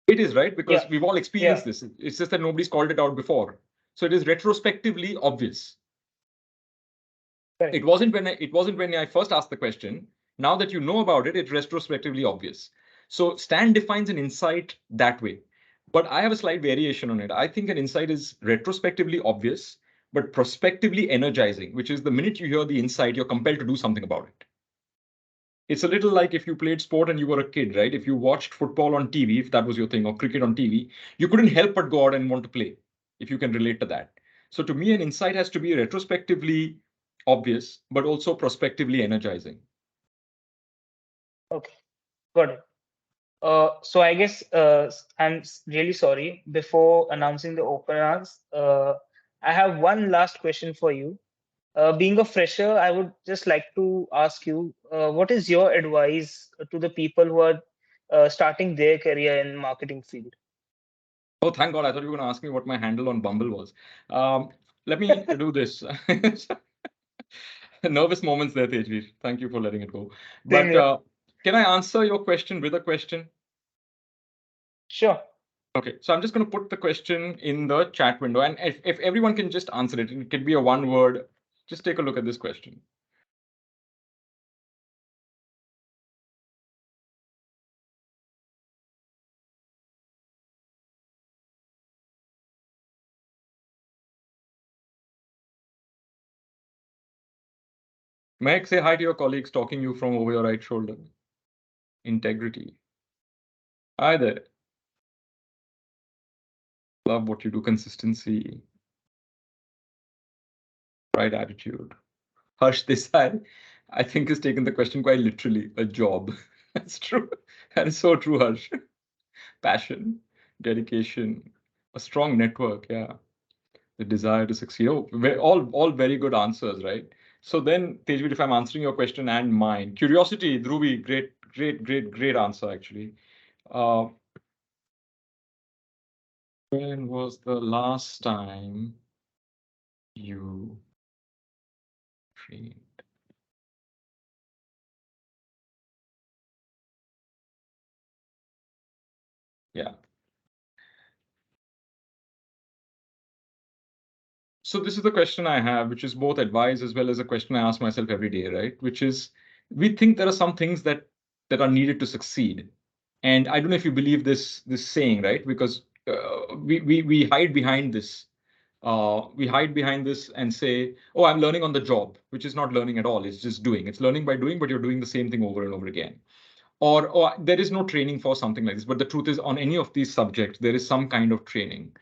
It is, right? Because we've all experienced this. It's just that nobody's called it out before. So it is retrospectively obvious. Correct. It wasn't when I first asked the question. Now that you know about it, it's retrospectively obvious. So Stan defines an insight that way. But I have a slight variation on it. I think an insight is retrospectively obvious, but prospectively energizing, which is the minute you hear the insight, you're compelled to do something about it. It's a little like if you played sport and you were a kid, right? If you watched football on TV, if that was your thing, or cricket on TV, you couldn't help but go out and want to play, if you can relate to that. So to me, an insight has to be retrospectively obvious, but also prospectively energizing. Okay, got it. So I guess I'm really sorry. Before announcing the openers, I have one last question for you. Being a fresher, I would just like to ask you, what is your advice to the people who are starting their career in marketing field? Oh, thank God. I thought you were going to ask me what my handle on Bumble was. Let me do this. Nervous moments there, Tejveer. Thank you for letting it go. But can I answer your question with a question? Sure. Okay, so I'm just going to put the question in the chat window. And if everyone can just answer it, it could be a one word. Just take a look at this question. Meg, say hi to your colleagues talking you from over your right shoulder. Integrity. Hi there. Love what you do. Consistency. Right attitude. Harsh Desai, I think, has taken the question quite literally. A job. That's true. That is so true, Harsh. Passion, dedication, a strong network. Yeah. The desire to succeed. Oh, all very good answers, right? So then, Tejveer, if I'm answering your question and mine, curiosity, Dhruvi, great answer, actually. When was the last time you trained? Yeah. So this is the question I have, which is both advice as well as a question I ask myself every day, right? Which is, we think there are some things that are needed to succeed, and I don't know if you believe this saying, right? Because we hide behind this. We hide behind this and say, "Oh, I'm learning on the job," which is not learning at all. It's just doing. It's learning by doing, but you're doing the same thing over and over again. Or there is no training for something like this. But the truth is, on any of these subjects, there is some kind of training.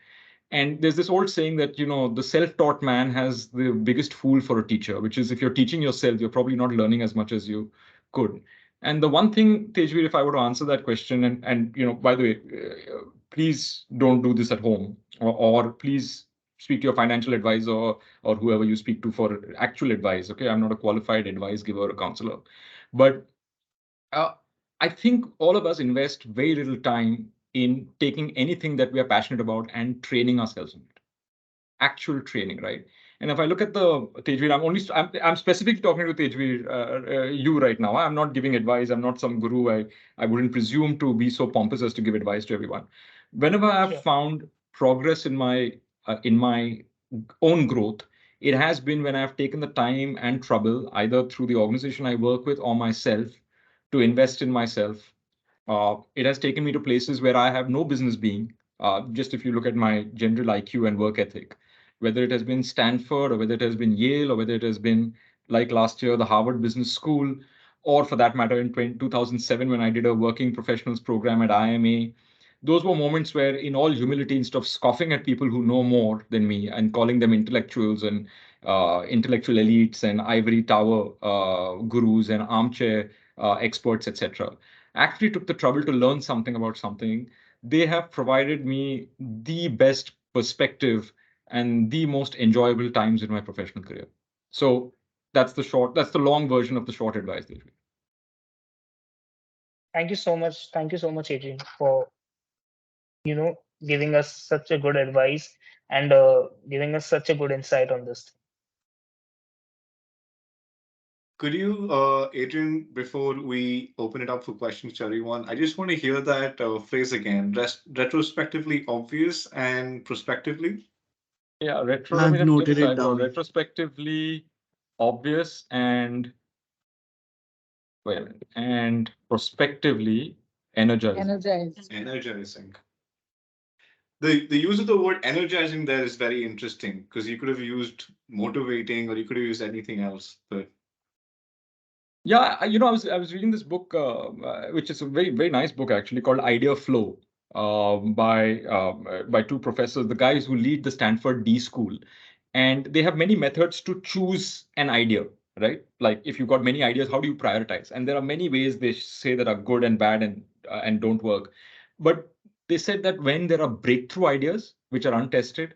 And there's this old saying that, the self-taught man has the biggest fool for a teacher, which is if you're teaching yourself, you're probably not learning as much as you could. And the one thing, Tejveer, if I were to answer that question, and by the way, please don't do this at home, or please speak to your financial advisor or whoever you speak to for actual advice. Okay, I'm not a qualified advice giver or a counselor, but I think all of us invest very little time in taking anything that we are passionate about and training ourselves in it. Actual training, right? And if I look at the Tejveer, I'm specifically talking to Tejveer, you right now. I'm not giving advice. I'm not some guru. I wouldn't presume to be so pompous as to give advice to everyone. Whenever I've found progress in my own growth, it has been when I've taken the time and trouble, either through the organization I work with or myself, to invest in myself. It has taken me to places where I have no business being. Just if you look at my general IQ and work ethic, whether it has been Stanford or whether it has been Yale or whether it has been, like last year, the Harvard Business School, or for that matter, in 2007, when I did a working professionals program at IMA. Those were moments where, in all humility, instead of scoffing at people who know more than me and calling them intellectuals and intellectual elites and ivory tower gurus and armchair experts, etc., actually took the trouble to learn something about something, they have provided me the best perspective and the most enjoyable times in my professional career. So that's the long version of the short advice. Thank you so much. Thank you so much, Adrian, for giving us such a good advice and giving us such a good insight on this. Could you, Adrian, before we open it up for questions to everyone, I just want to hear that phrase again, retrospectively obvious and prospectively. Yeah, retro. I've Let me just noted it type out down. retrospectively obvious and prospectively energizing. Energizing. The use of the word energizing there is very interesting because you could have used motivating or you could have used anything else. But Yeah, I was reading this book, which is a very nice book actually, called Idea Flow, by two professors, the guys who lead the Stanford D School, and they have many methods to choose an idea, right? Like if you've got many ideas, how do you prioritize? And there are many ways they say that are good and bad and don't work. But they said that when there are breakthrough ideas which are untested,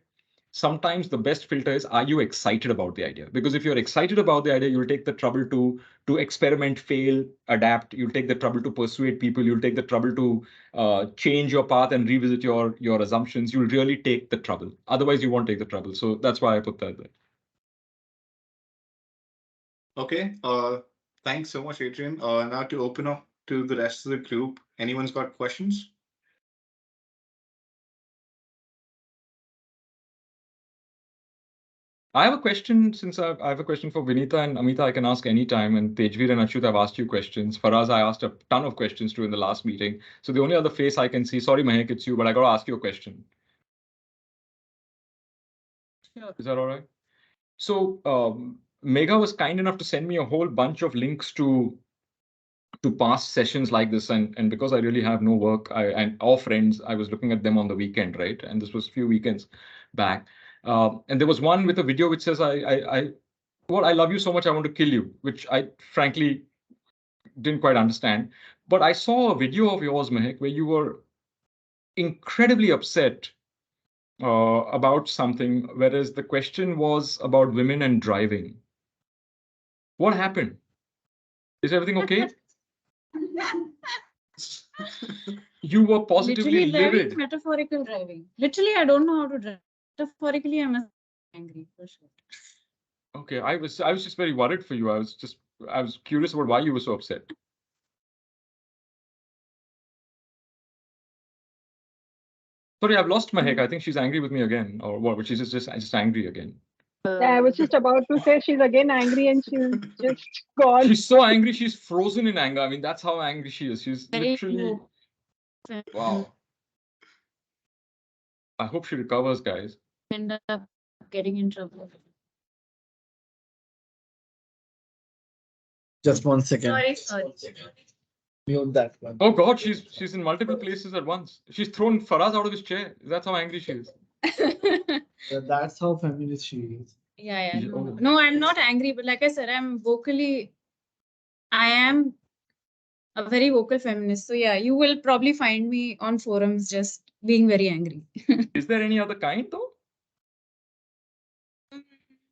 sometimes the best filter is, are you excited about the idea? Because if you're excited about the idea, you'll take the trouble to experiment, fail, adapt. You'll take the trouble to persuade people. You'll take the trouble to change your path and revisit your assumptions. You'll really take the trouble. Otherwise, you won't take the trouble. So that's why I put that there. okay, thanks so much, Adrian. Now to open up to the rest of the group, anyone's got questions? I have a question, since I have a question for Vinita and Amita, I can ask anytime. And Tejveer and Achyut, I've asked you questions. Faraz, I asked a ton of questions to in the last meeting. So the only other face I can see, sorry, Mahek, it's you, but I got to ask you a question. Sure. Is that all right? So Megha was kind enough to send me a whole bunch of links to past sessions like this, and because I really have no work and or friends, I was looking at them on the weekend, right? And this was a few weekends back. And there was one with a video which says, I love you so much, I want to kill you, which I frankly didn't quite understand. But I saw a video of yours, Mahek, where you were incredibly upset about something, whereas the question was about women and driving. What happened? Is everything okay? You were positively Literally driving, livid. metaphorical driving. Literally, I don't know how to drive. Metaphorically, I must be angry for sure. Okay, I was just very worried for you. I was curious about why you were so upset. Sorry, I've lost Mahek. I think she's angry with me again, or what? But she's just angry again. Yeah, I was just about to say she's again angry and she's just gone. She's so angry, she's frozen in anger. I mean, that's how angry she is. She's Very literally, wow. I hope she recovers, guys. End up getting in trouble. Just 1 second. Sorry. Mute that one. Oh God, she's in multiple places at once. She's thrown Faraz out of his chair. That's how angry she is. That's how feminist she is. Yeah. Oh. No, I'm not angry, but like I said, I am a very vocal feminist. So yeah, you will probably find me on forums just being very angry. Is there any other kind though?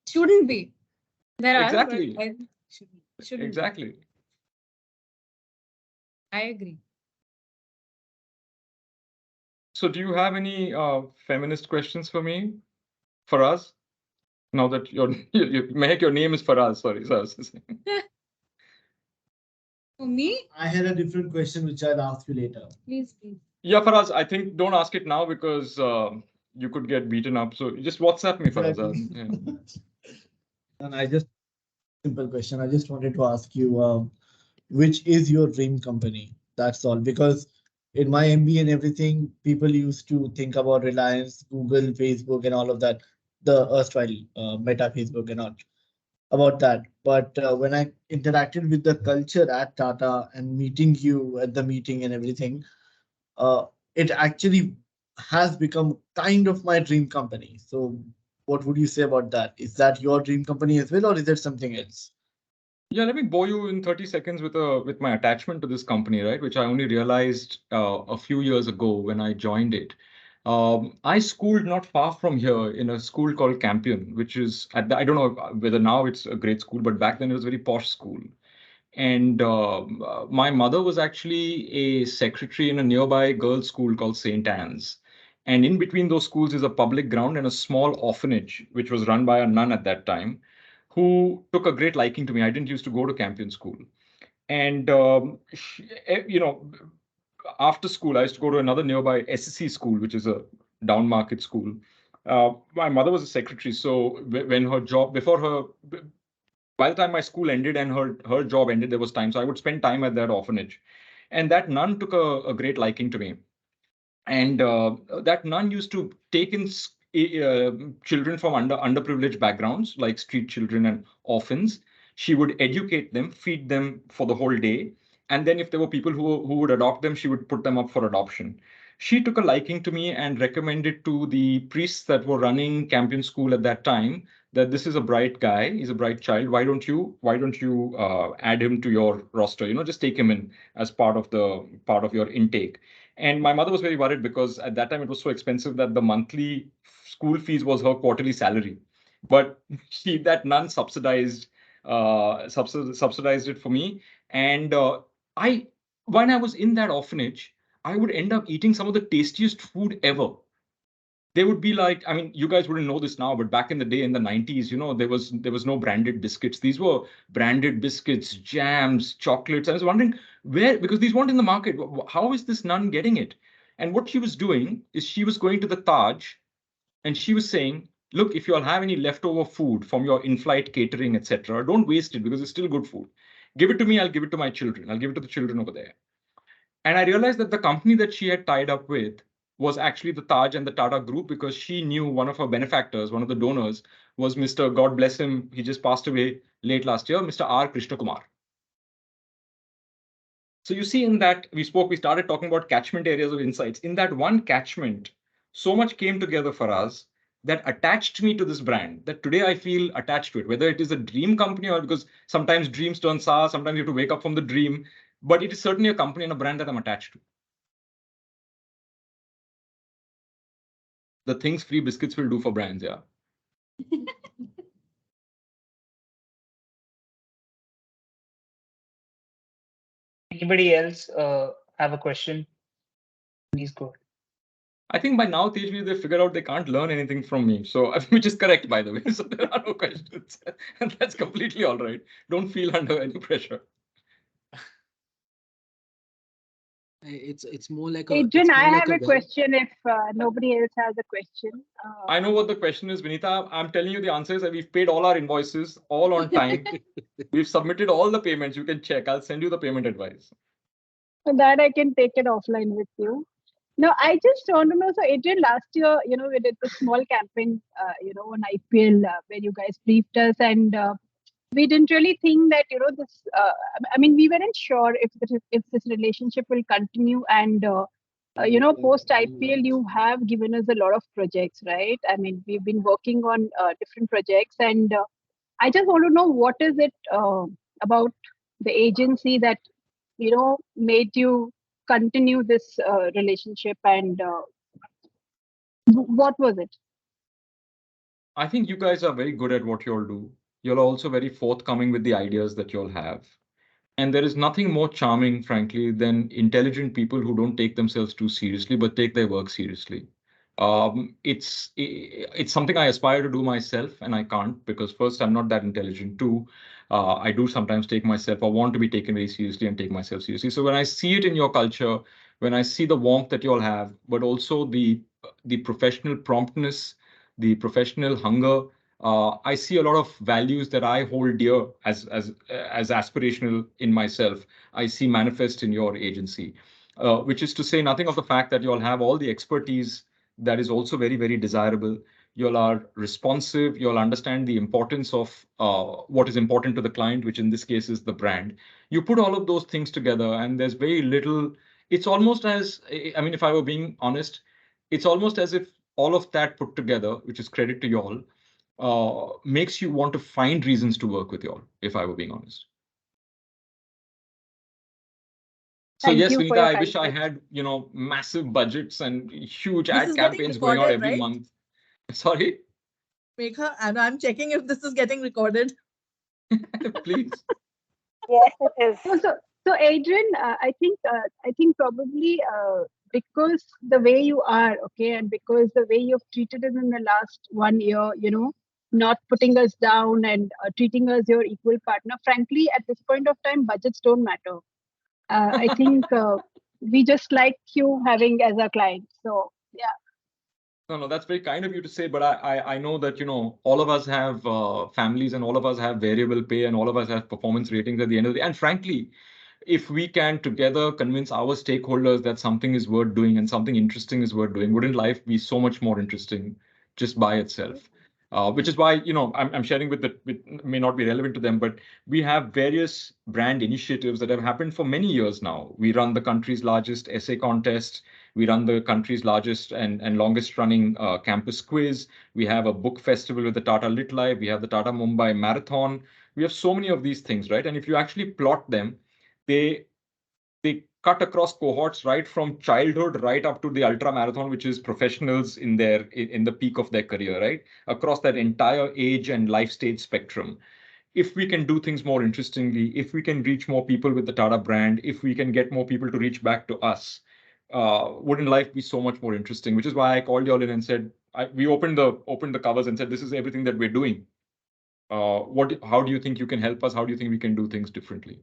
Shouldn't be. There Exactly. are, but shouldn't be. Exactly. I agree. So do you have any feminist questions for me? Faraz? Now that Mahek, your name is Faraz, sorry. So I was just saying. For me? I had a different question which I'll ask you later. Please. Yeah, Faraz, I think don't ask it now because you could get beaten up. So just WhatsApp me, Faraz. Yeah. And I just simple question. I just wanted to ask you, which is your dream company? That's all. Because in my MBA and everything, people used to think about Reliance, Google, Facebook, and all of that. The erstwhile Meta, Facebook, and all about that. But when I interacted with the culture at Tata and meeting you at the meeting and everything, it actually has become kind of my dream company. So What would you say about that? Is that your dream company as well, or is there something else? Yeah, let me bore you in 30 seconds with my attachment to this company, right? Which I only realized a few years ago when I joined it. I schooled not far from here in a school called Campion, which is I don't know whether now it's a great school, but back then it was a very posh school. And my mother was actually a secretary in a nearby girls' school called St. Anne's. And in between those schools is a public ground and a small orphanage, which was run by a nun at that time, who took a great liking to me. I didn't used to go to Campion School. And, after school, I used to go to another nearby SSC school, which is a down market school. My mother was a secretary. So when her job, by the time my school ended and her job ended, there was time. So I would spend time at that orphanage. And that nun took a great liking to me. And that nun used to take in children from underprivileged backgrounds, like street children and orphans. She would educate them, feed them for the whole day. And then if there were people who would adopt them, she would put them up for adoption. She took a liking to me and recommended to the priests that were running Campion School at that time that this is a bright guy, he's a bright child. Why don't you add him to your roster? Just take him in as part of your intake. And my mother was very worried because at that time it was so expensive that the monthly school fees was her quarterly salary. But that nun subsidized it for me. And I, when I was in that orphanage, I would end up eating some of the tastiest food ever. They would be like, I mean, you guys wouldn't know this now, but back in the day in the 90s, there was no branded biscuits. These were branded biscuits, jams, chocolates. I was wondering where, because these weren't in the market. How is this nun getting it? And what she was doing is she was going to the Taj and she was saying, look, if you all have any leftover food from your in-flight catering, etc., don't waste it because it's still good food. Give it to me, I'll give it to my children. I'll give it to the children over there. And I realized that the company that she had tied up with was actually the Taj and the Tata Group because she knew one of her benefactors, one of the donors, was Mr. God bless him, he just passed away late last year, Mr. R. Krishna Kumar. So you see in that we started talking about catchment areas of insights. In that one catchment, so much came together for us that attached me to this brand that today I feel attached to it, whether it is a dream company or because sometimes dreams turn sour, sometimes you have to wake up from the dream, but it is certainly a company and a brand that I'm attached to. The things free biscuits will do for brands, yeah. Anybody else have a question? Please go. I think by now, Tejvi, they figured out they can't learn anything from me. So, which is correct, by the way. So there are no questions. And that's completely all right. Don't feel under any pressure. It's more like Adrian, I have a question if nobody else has a question. I know what the question is, Vinita. I'm telling you the answer is that we've paid all our invoices all on time. We've submitted all the payments. You can check. I'll send you the payment advice. So that I can take it offline with you. No, I just want to know. So, Adrian, last year, we did the small campaign, on IPL where you guys briefed us, and we didn't really think that, this. I mean, we weren't sure if this relationship will continue, and post IPL, you have given us a lot of projects, right? I mean, we've been working on different projects, and I just want to know what is it about the agency that made you continue this relationship, and what was it? I think you guys are very good at what you all do. You're also very forthcoming with the ideas that you all have. And there is nothing more charming, frankly, than intelligent people who don't take themselves too seriously, but take their work seriously. It's something I aspire to do myself, and I can't because first, I'm not that intelligent. Two, I do sometimes take myself. I want to be taken very seriously and take myself seriously. So when I see it in your culture, when I see the warmth that you all have, but also the professional promptness, the professional hunger, I see a lot of values that I hold dear as aspirational in myself. I see manifest in your agency, which is to say nothing of the fact that you all have all the expertise that is also very, very desirable. You all are responsive. You all understand the importance of what is important to the client, which in this case is the brand. You put all of those things together, and there's very little. It's almost as, I mean, if I were being honest, it's almost as if all of that put together, which is credit to y'all, makes you want to find reasons to work with y'all, if I were being honest. So Thank yes, you for Vinita, your I kind wish I words. had, massive budgets and huge This ad is getting campaigns going out recorded, every right? month. Sorry, Megha, and I'm checking if this is getting recorded. please. Yes, it is. So Adrian, I think probably because the way you are, okay, and because the way you've treated us in the last 1 year, not putting us down and treating us your equal partner. Frankly, at this point of time, budgets don't matter. I think we just like you having as a client. So yeah. No, that's very kind of you to say, but I know that, all of us have families and all of us have variable pay and all of us have performance ratings at the end of the day. And frankly, if we can together convince our stakeholders that something is worth doing and something interesting is worth doing, wouldn't life be so much more interesting just by itself? Which is why, I'm sharing may not be relevant to them, but we have various brand initiatives that have happened for many years now. We run the country's largest essay contest. We run the country's largest and longest running campus quiz. We have a book festival with the Tata Lit Live. We have the Tata Mumbai Marathon. We have so many of these things, right? And if you actually plot them, they cut across cohorts right from childhood right up to the ultra marathon, which is professionals in the peak of their career, right? Across that entire age and life stage spectrum. If we can do things more interestingly, if we can reach more people with the Tata brand, if we can get more people to reach back to us, wouldn't life be so much more interesting? Which is why I called you all in and said, we opened the covers and said, this is everything that we're doing. How do you think you can help us? How do you think we can do things differently?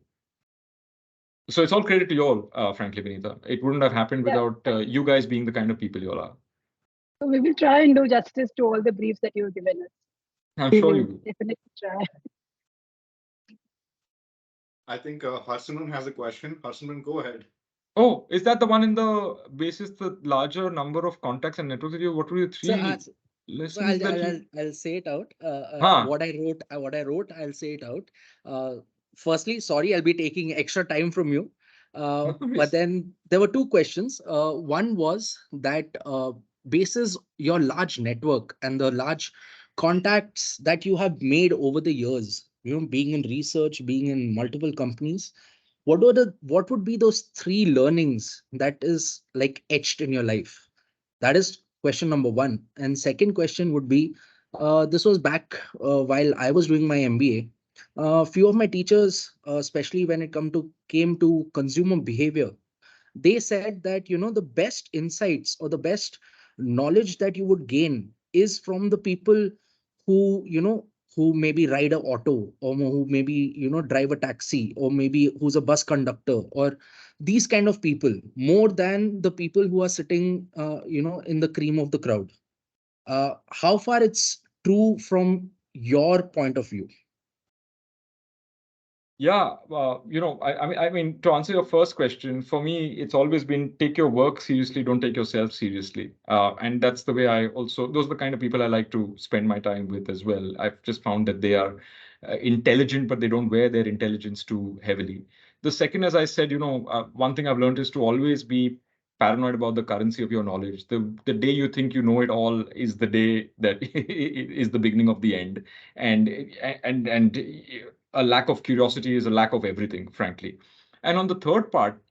So it's all credit to you all, frankly, Vinita. It wouldn't have happened without you guys being the kind of people you all are. So we will try and do justice to all the briefs that you've given us. I'm We sure will you will. definitely try. I think Harsimran has a question. Harsimran, go ahead. Oh, is that the one in the basis, the larger number of contacts and networks that you? What were the So, three so lessons that you? I'll say it out. Huh. What I wrote, I'll say it out. Firstly, sorry, I'll be taking extra time from you. But then there were two questions. One was that basis your large network and the large contacts that you have made over the years, being in research, being in multiple companies, what would be those three learnings that is like etched in your life? That is question number one. And second question would be, this was back while I was doing my MBA. A few of my teachers, especially when it came to consumer behavior, they said that the best insights or the best knowledge that you would gain is from the people who who maybe ride a auto, or who maybe drive a taxi, or maybe who's a bus conductor, or these kind of people, more than the people who are sitting in the cream of the crowd. How far it's true from your point of view? Yeah, I mean, to answer your first question, for me, it's always been take your work seriously, don't take yourself seriously. And that's the way those are the kind of people I like to spend my time with as well. I've just found that they are intelligent, but they don't wear their intelligence too heavily. The second, as I said, one thing I've learned is to always be paranoid about the currency of your knowledge. The day you think you know it all is the day that is the beginning of the end. And a lack of curiosity is a lack of everything, frankly. And on the third part,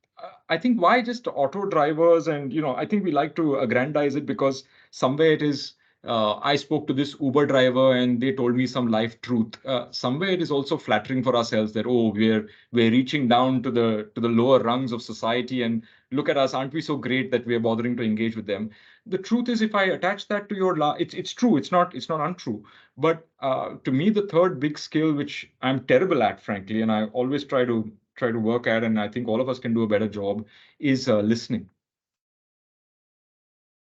I think why just auto drivers, and I think we like to aggrandize it because somewhere it is. I spoke to this Uber driver and they told me some life truth. Somewhere it is also flattering for ourselves that we're reaching down to the lower rungs of society, and look at us, aren't we so great that we're bothering to engage with them? The truth is, if I attach that to it's true. It's not untrue. But to me, the third big skill, which I'm terrible at, frankly, and I always try to work at, and I think all of us can do a better job, is listening.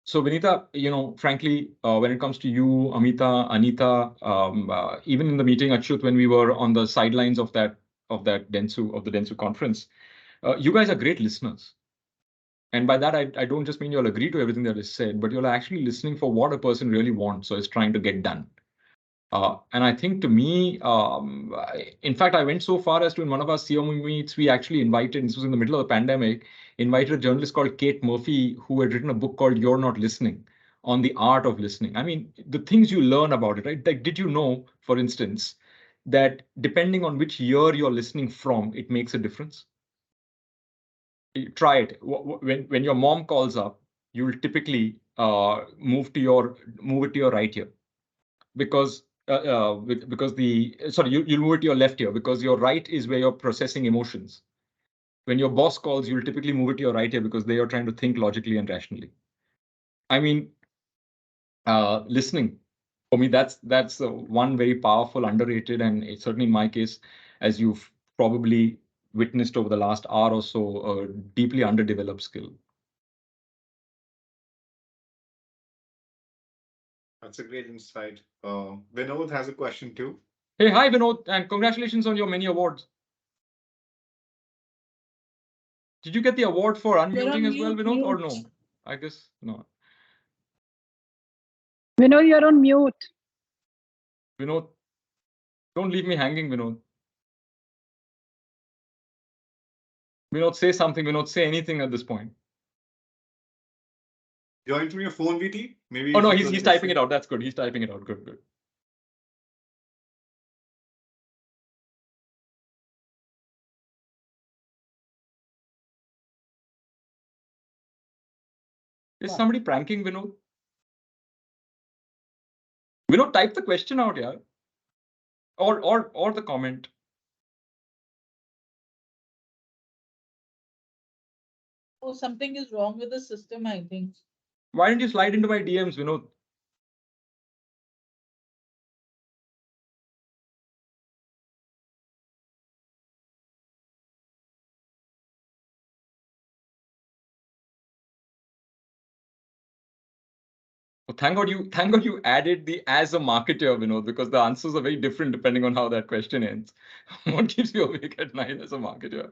So, Vinita, frankly, when it comes to you, Amita, Anita, even in the meeting, Achyut, when we were on the sidelines of the Dentsu conference, you guys are great listeners. And by that, I don't just mean you'll agree to everything that is said, but you're actually listening for what a person really wants or is trying to get done. And I think to me, in fact, I went so far as to in one of our CEO meets, we actually invited, this was in the middle of the pandemic, invited a journalist called Kate Murphy, who had written a book called You're Not Listening on the art of listening. I mean, the things you learn about it, right? Like, did you know, for instance, that depending on which year you're listening from, it makes a difference? Try it. When your mom calls up, you'll typically move it to your right ear, because you'll move it to your left ear because your right is where you're processing emotions. When your boss calls, you'll typically move it to your right ear because they are trying to think logically and rationally. I mean, listening, for me, that's one very powerful, underrated, and it's certainly in my case, as you've probably witnessed over the last hour or so, a deeply underdeveloped skill. That's a great insight. Vinod has a question too. Hey, hi, Vinod, and congratulations on your many awards. Did you get the award for unmuting as well, Vinod, or no? I guess no. Vinod, you're on mute. Vinod, don't leave me hanging, Vinod. Vinod, say something. Vinod, say anything at this point. Join from your phone, VT? Maybe. Oh no, he's typing it out. That's good. He's typing it out. Good, good. Is somebody pranking Vinod? Vinod, type the question out, yeah. Or the comment. Oh, something is wrong with the system, I think. Why didn't you slide into my DMs, Vinod? Well, thank God you added the as a marketer, Vinod, because the answers are very different depending on how that question ends. What keeps you awake at night as a marketer?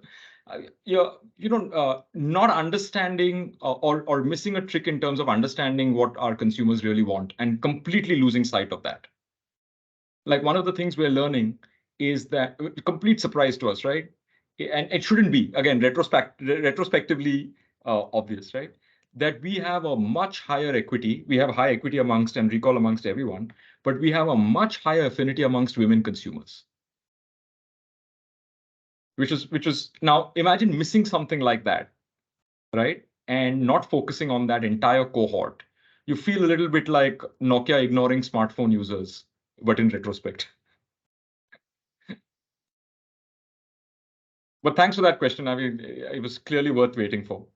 Not understanding or missing a trick in terms of understanding what our consumers really want and completely losing sight of that. Like, one of the things we're learning is that complete surprise to us, right? And it shouldn't be, again, retrospectively obvious, right? That we have a much higher equity. We have high equity amongst and recall amongst everyone, but we have a much higher affinity amongst women consumers. Which is now, imagine missing something like that, right? And not focusing on that entire cohort. You feel a little bit like Nokia ignoring smartphone users, but in retrospect. But thanks for that question. I mean, it was clearly worth waiting for.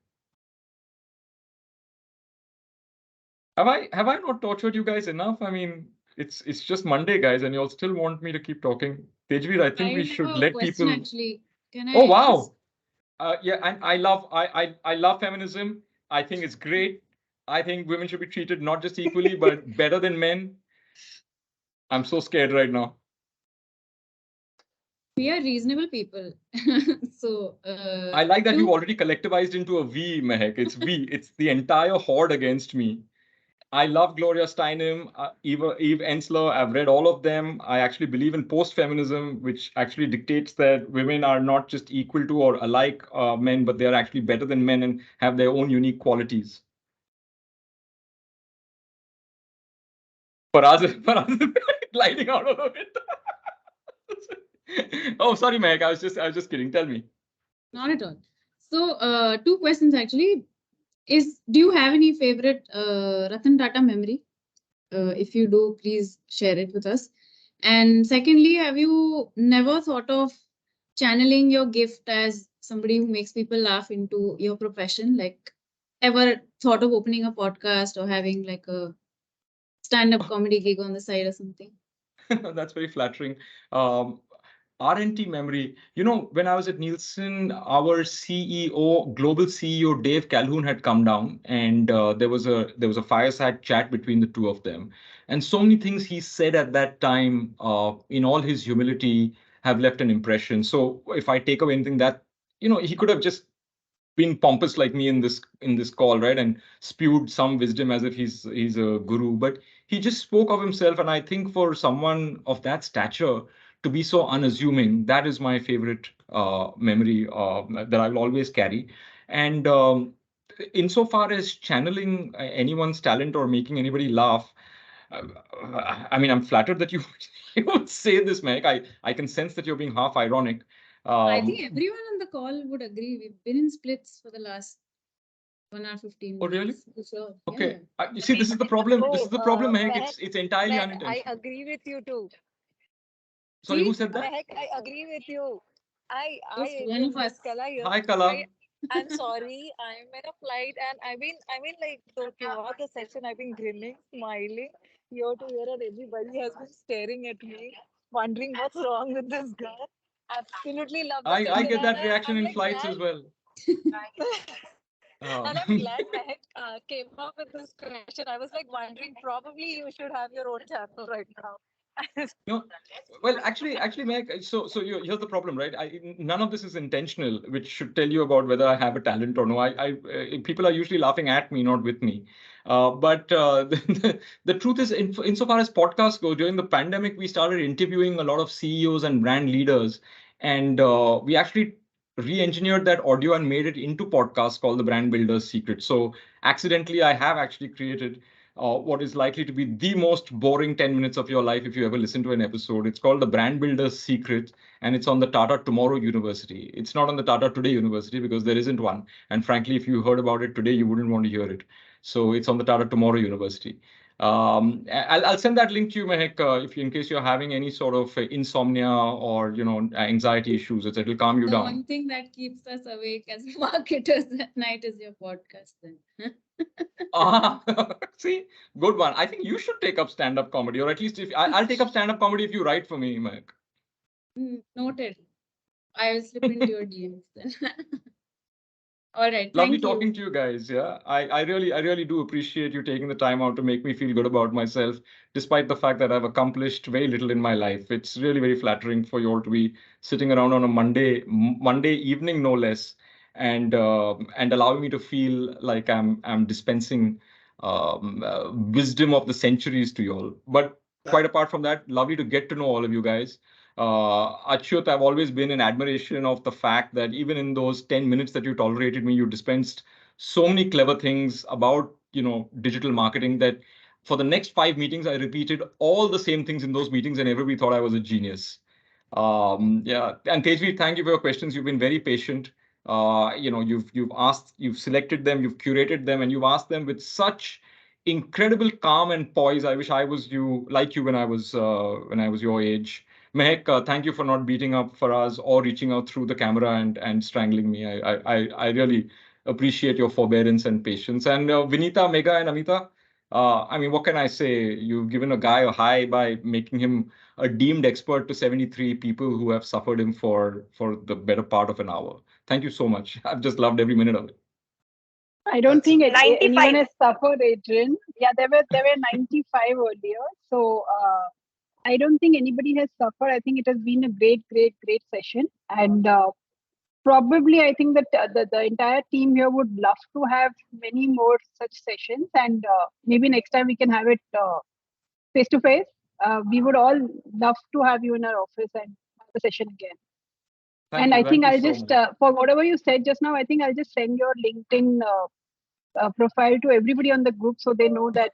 Have I not tortured you guys enough? I mean, it's just Monday, guys, and you all still want me to keep talking. Tejveer, I think we should let people. Actually, can I? Oh wow! Yeah, and I love feminism. I think it's great. I think women should be treated not just equally, but better than men. I'm so scared right now. We are reasonable people. So I like that you've already collectivized into a we, Mehek. It's we. It's the entire horde against me. I love Gloria Steinem, Eve Ensler. I've read all of them. I actually believe in post-feminism, which actually dictates that women are not just equal to or alike men, but they are actually better than men and have their own unique qualities. Faraz is gliding out of it. Oh, sorry, Mehak. I was just kidding. Tell me. Not at all. So, two questions actually. Do you have any favorite Ratan Tata memory? If you do, please share it with us. And secondly, have you never thought of channeling your gift as somebody who makes people laugh into your profession? Like, ever thought of opening a podcast or having like a stand-up comedy gig on the side or something? That's very flattering. R&T memory. You know, when I was at Nielsen, our CEO, global CEO Dave Calhoun had come down, and there was a fireside chat between the two of them. And so many things he said at that time, in all his humility, have left an impression. So if I take away anything, that, he could have just been pompous like me in this call, right, and spewed some wisdom as if he's a guru, but he just spoke of himself. And I think for someone of that stature to be so unassuming, that is my favorite memory that I will always carry. And insofar as channeling anyone's talent or making anybody laugh, I mean, I'm flattered that you you would say this, Mehak. I can sense that you're being half ironic. I think everyone on the call would agree. We've been in splits for the last 1 hour 15 Oh, really? minutes. So, Okay. yeah. You see, this is the problem. This is the problem, Mehak. Mehak, It's entirely I unintentional. agree with you too. Sorry, who See? said that? Mehak, I agree with you. Just I, one of Miss us. Kala here. Hi, Kala. I'm sorry, I'm in a flight, and I mean, like throughout the session, I've been grinning, smiling, ear to ear, and everybody has been staring at me, wondering what's wrong with this guy. Absolutely love the I session, get and that reaction I'm in like flights glad, as well. and I'm glad Mehak came up with this question. I was like wondering, probably you should have your own channel right now. No, well, actually, Meg, so here's the problem, right? None of this is intentional, which should tell you about whether I have a talent or no. People are usually laughing at me, not with me. But the truth is, insofar as podcasts go, during the pandemic, we started interviewing a lot of CEOs and brand leaders, and we actually re-engineered that audio and made it into podcasts called the Brand Builder's Secret. So accidentally, I have actually created what is likely to be the most boring 10 minutes of your life if you ever listen to an episode. It's called The Brand Builder's Secret, and it's on the Tata Tomorrow University. It's not on the Tata Today University because there isn't one. And frankly, if you heard about it today, you wouldn't want to hear it. So it's on the Tata Tomorrow University. I'll send that link to you, Mehak, if in case you're having any sort of insomnia or anxiety issues. It'll calm you The down. one thing that keeps us awake as marketers at night is your podcast then. See, good one. I think you should take up stand-up comedy, or at least if I'll take up stand-up comedy if you write for me, Mike. Noted. I will slip into your DMs then. All right. Lovely Thank you. talking to you guys. Yeah, I really do appreciate you taking the time out to make me feel good about myself, despite the fact that I've accomplished very little in my life. It's really very flattering for you all to be sitting around on a Monday evening, no less, and allowing me to feel like I'm dispensing wisdom of the centuries to you all. But quite apart from that, lovely to get to know all of you guys. Achyut, I've always been in admiration of the fact that even in those 10 minutes that you tolerated me, you dispensed so many clever things about, digital marketing that for the next 5 meetings, I repeated all the same things in those meetings and everybody thought I was a genius. Yeah. And Tejvi, thank you for your questions. You've been very patient. You've asked, you've selected them, you've curated them, and you've asked them with such incredible calm and poise. I wish I was like you when I was your age. Mehak, thank you for not beating up for us or reaching out through the camera and strangling me. I really appreciate your forbearance and patience. And Vinita, Mega, and Amita, I mean, what can I say? You've given a guy a high by making him a deemed expert to 73 people who have suffered him for the better part of an hour. Thank you so much. I've just loved every minute of it. I don't think anyone 95. has suffered, Adrian. Yeah, there were 95 earlier. So I don't think anybody has suffered. I think it has been a great session. And probably I think that the entire team here would love to have many more such sessions. And maybe next time we can have it face to face. We would all love to have you in our office and have the session again. And I think I'll just, for whatever you said just now, I think I'll just send your LinkedIn profile to everybody on the group so they know that,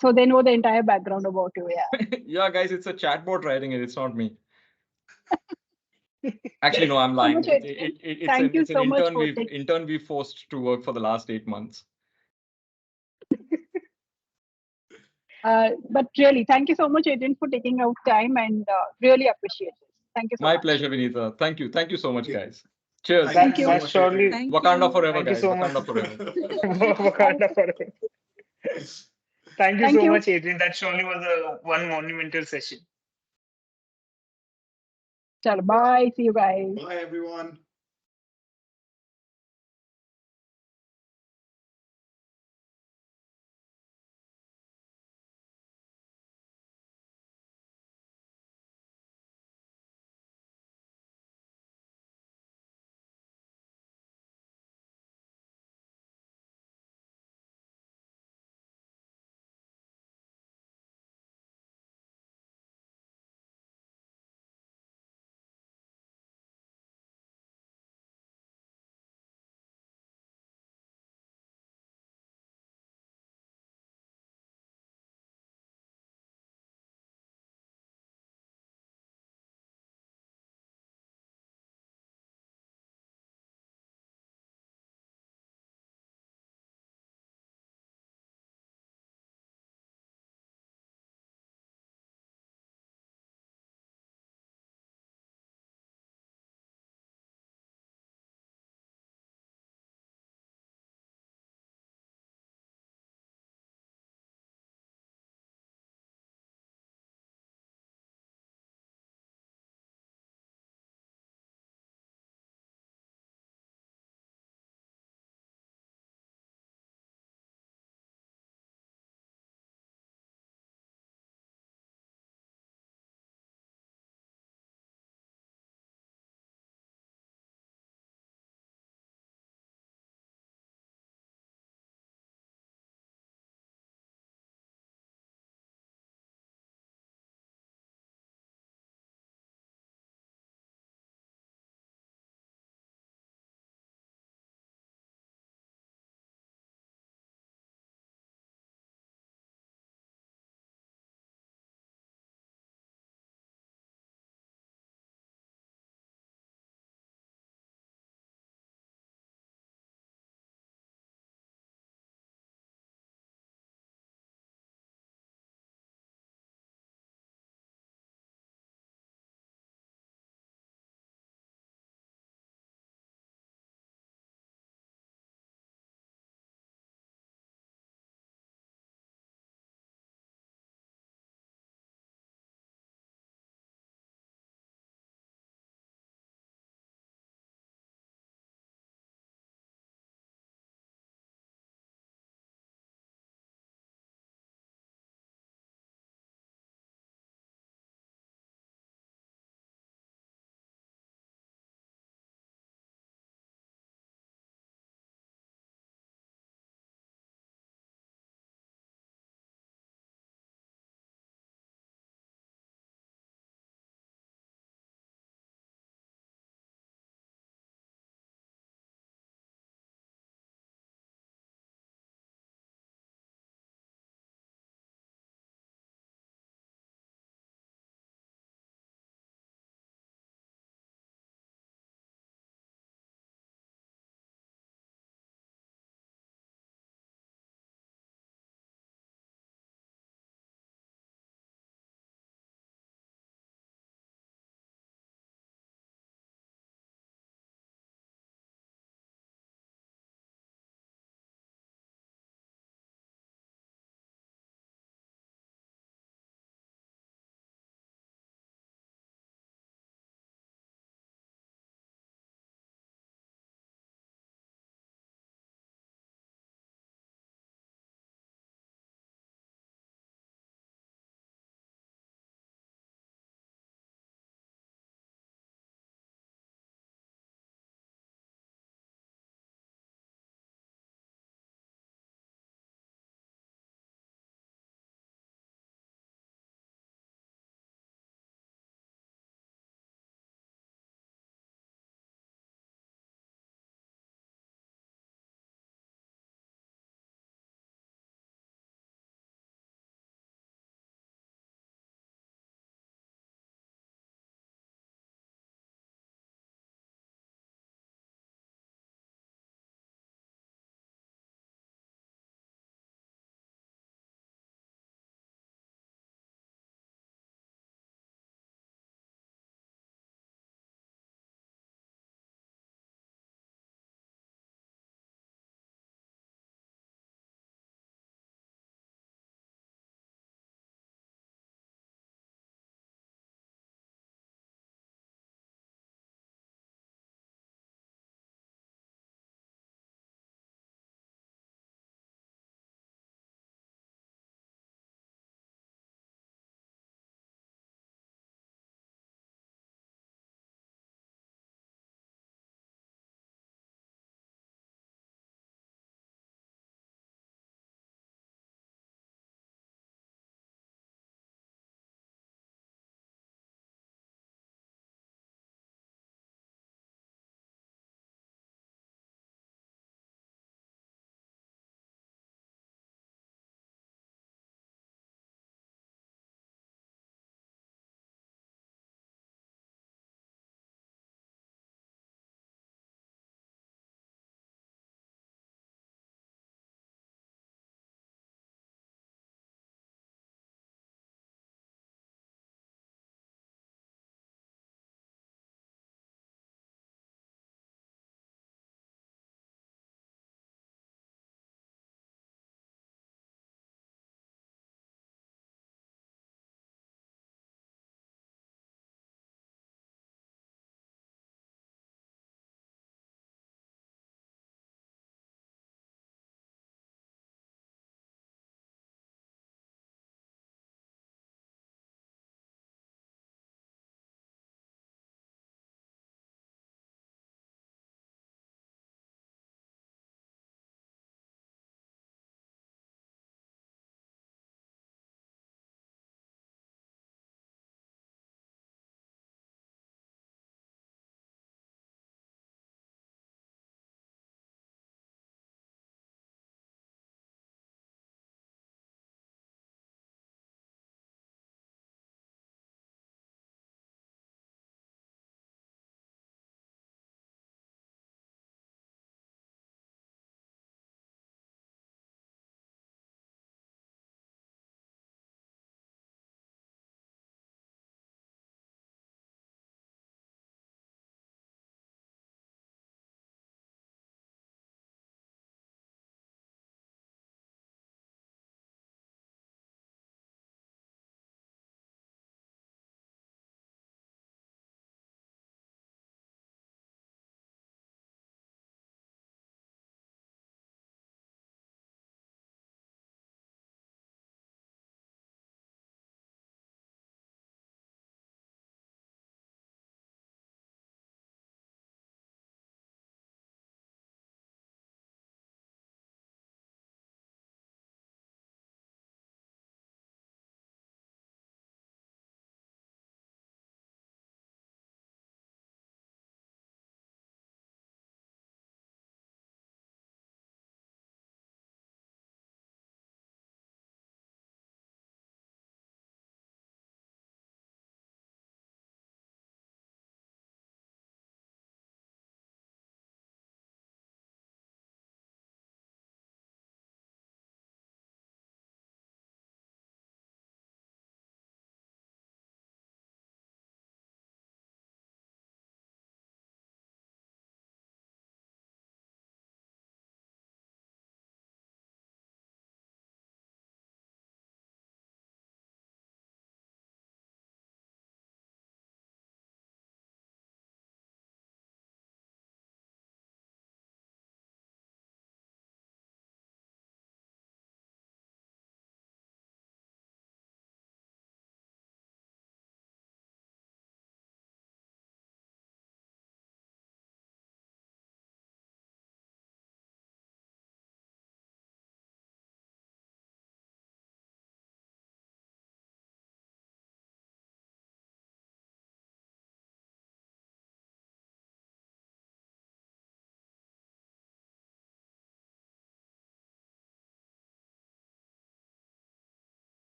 so they know the entire background about you. Yeah. Yeah, guys, it's a chatbot writing it. It's not me. Actually, no, I'm lying. So much, Thank you it's an so much intern for taking. intern we forced to work for the last 8 months. But really, thank you so much, Adrian, for taking out time and really appreciate it. Thank you so My much. pleasure, Vinita. Thank you. Thank you so much, guys. Cheers. Thank you. That's surely Thank Wakanda you. forever, Thank you guys. so much. Wakanda forever. Wakanda forever. Thank you Thank so you. much, Adrian. That surely was one monumental session. Chalo, bye. See you guys. Bye, everyone.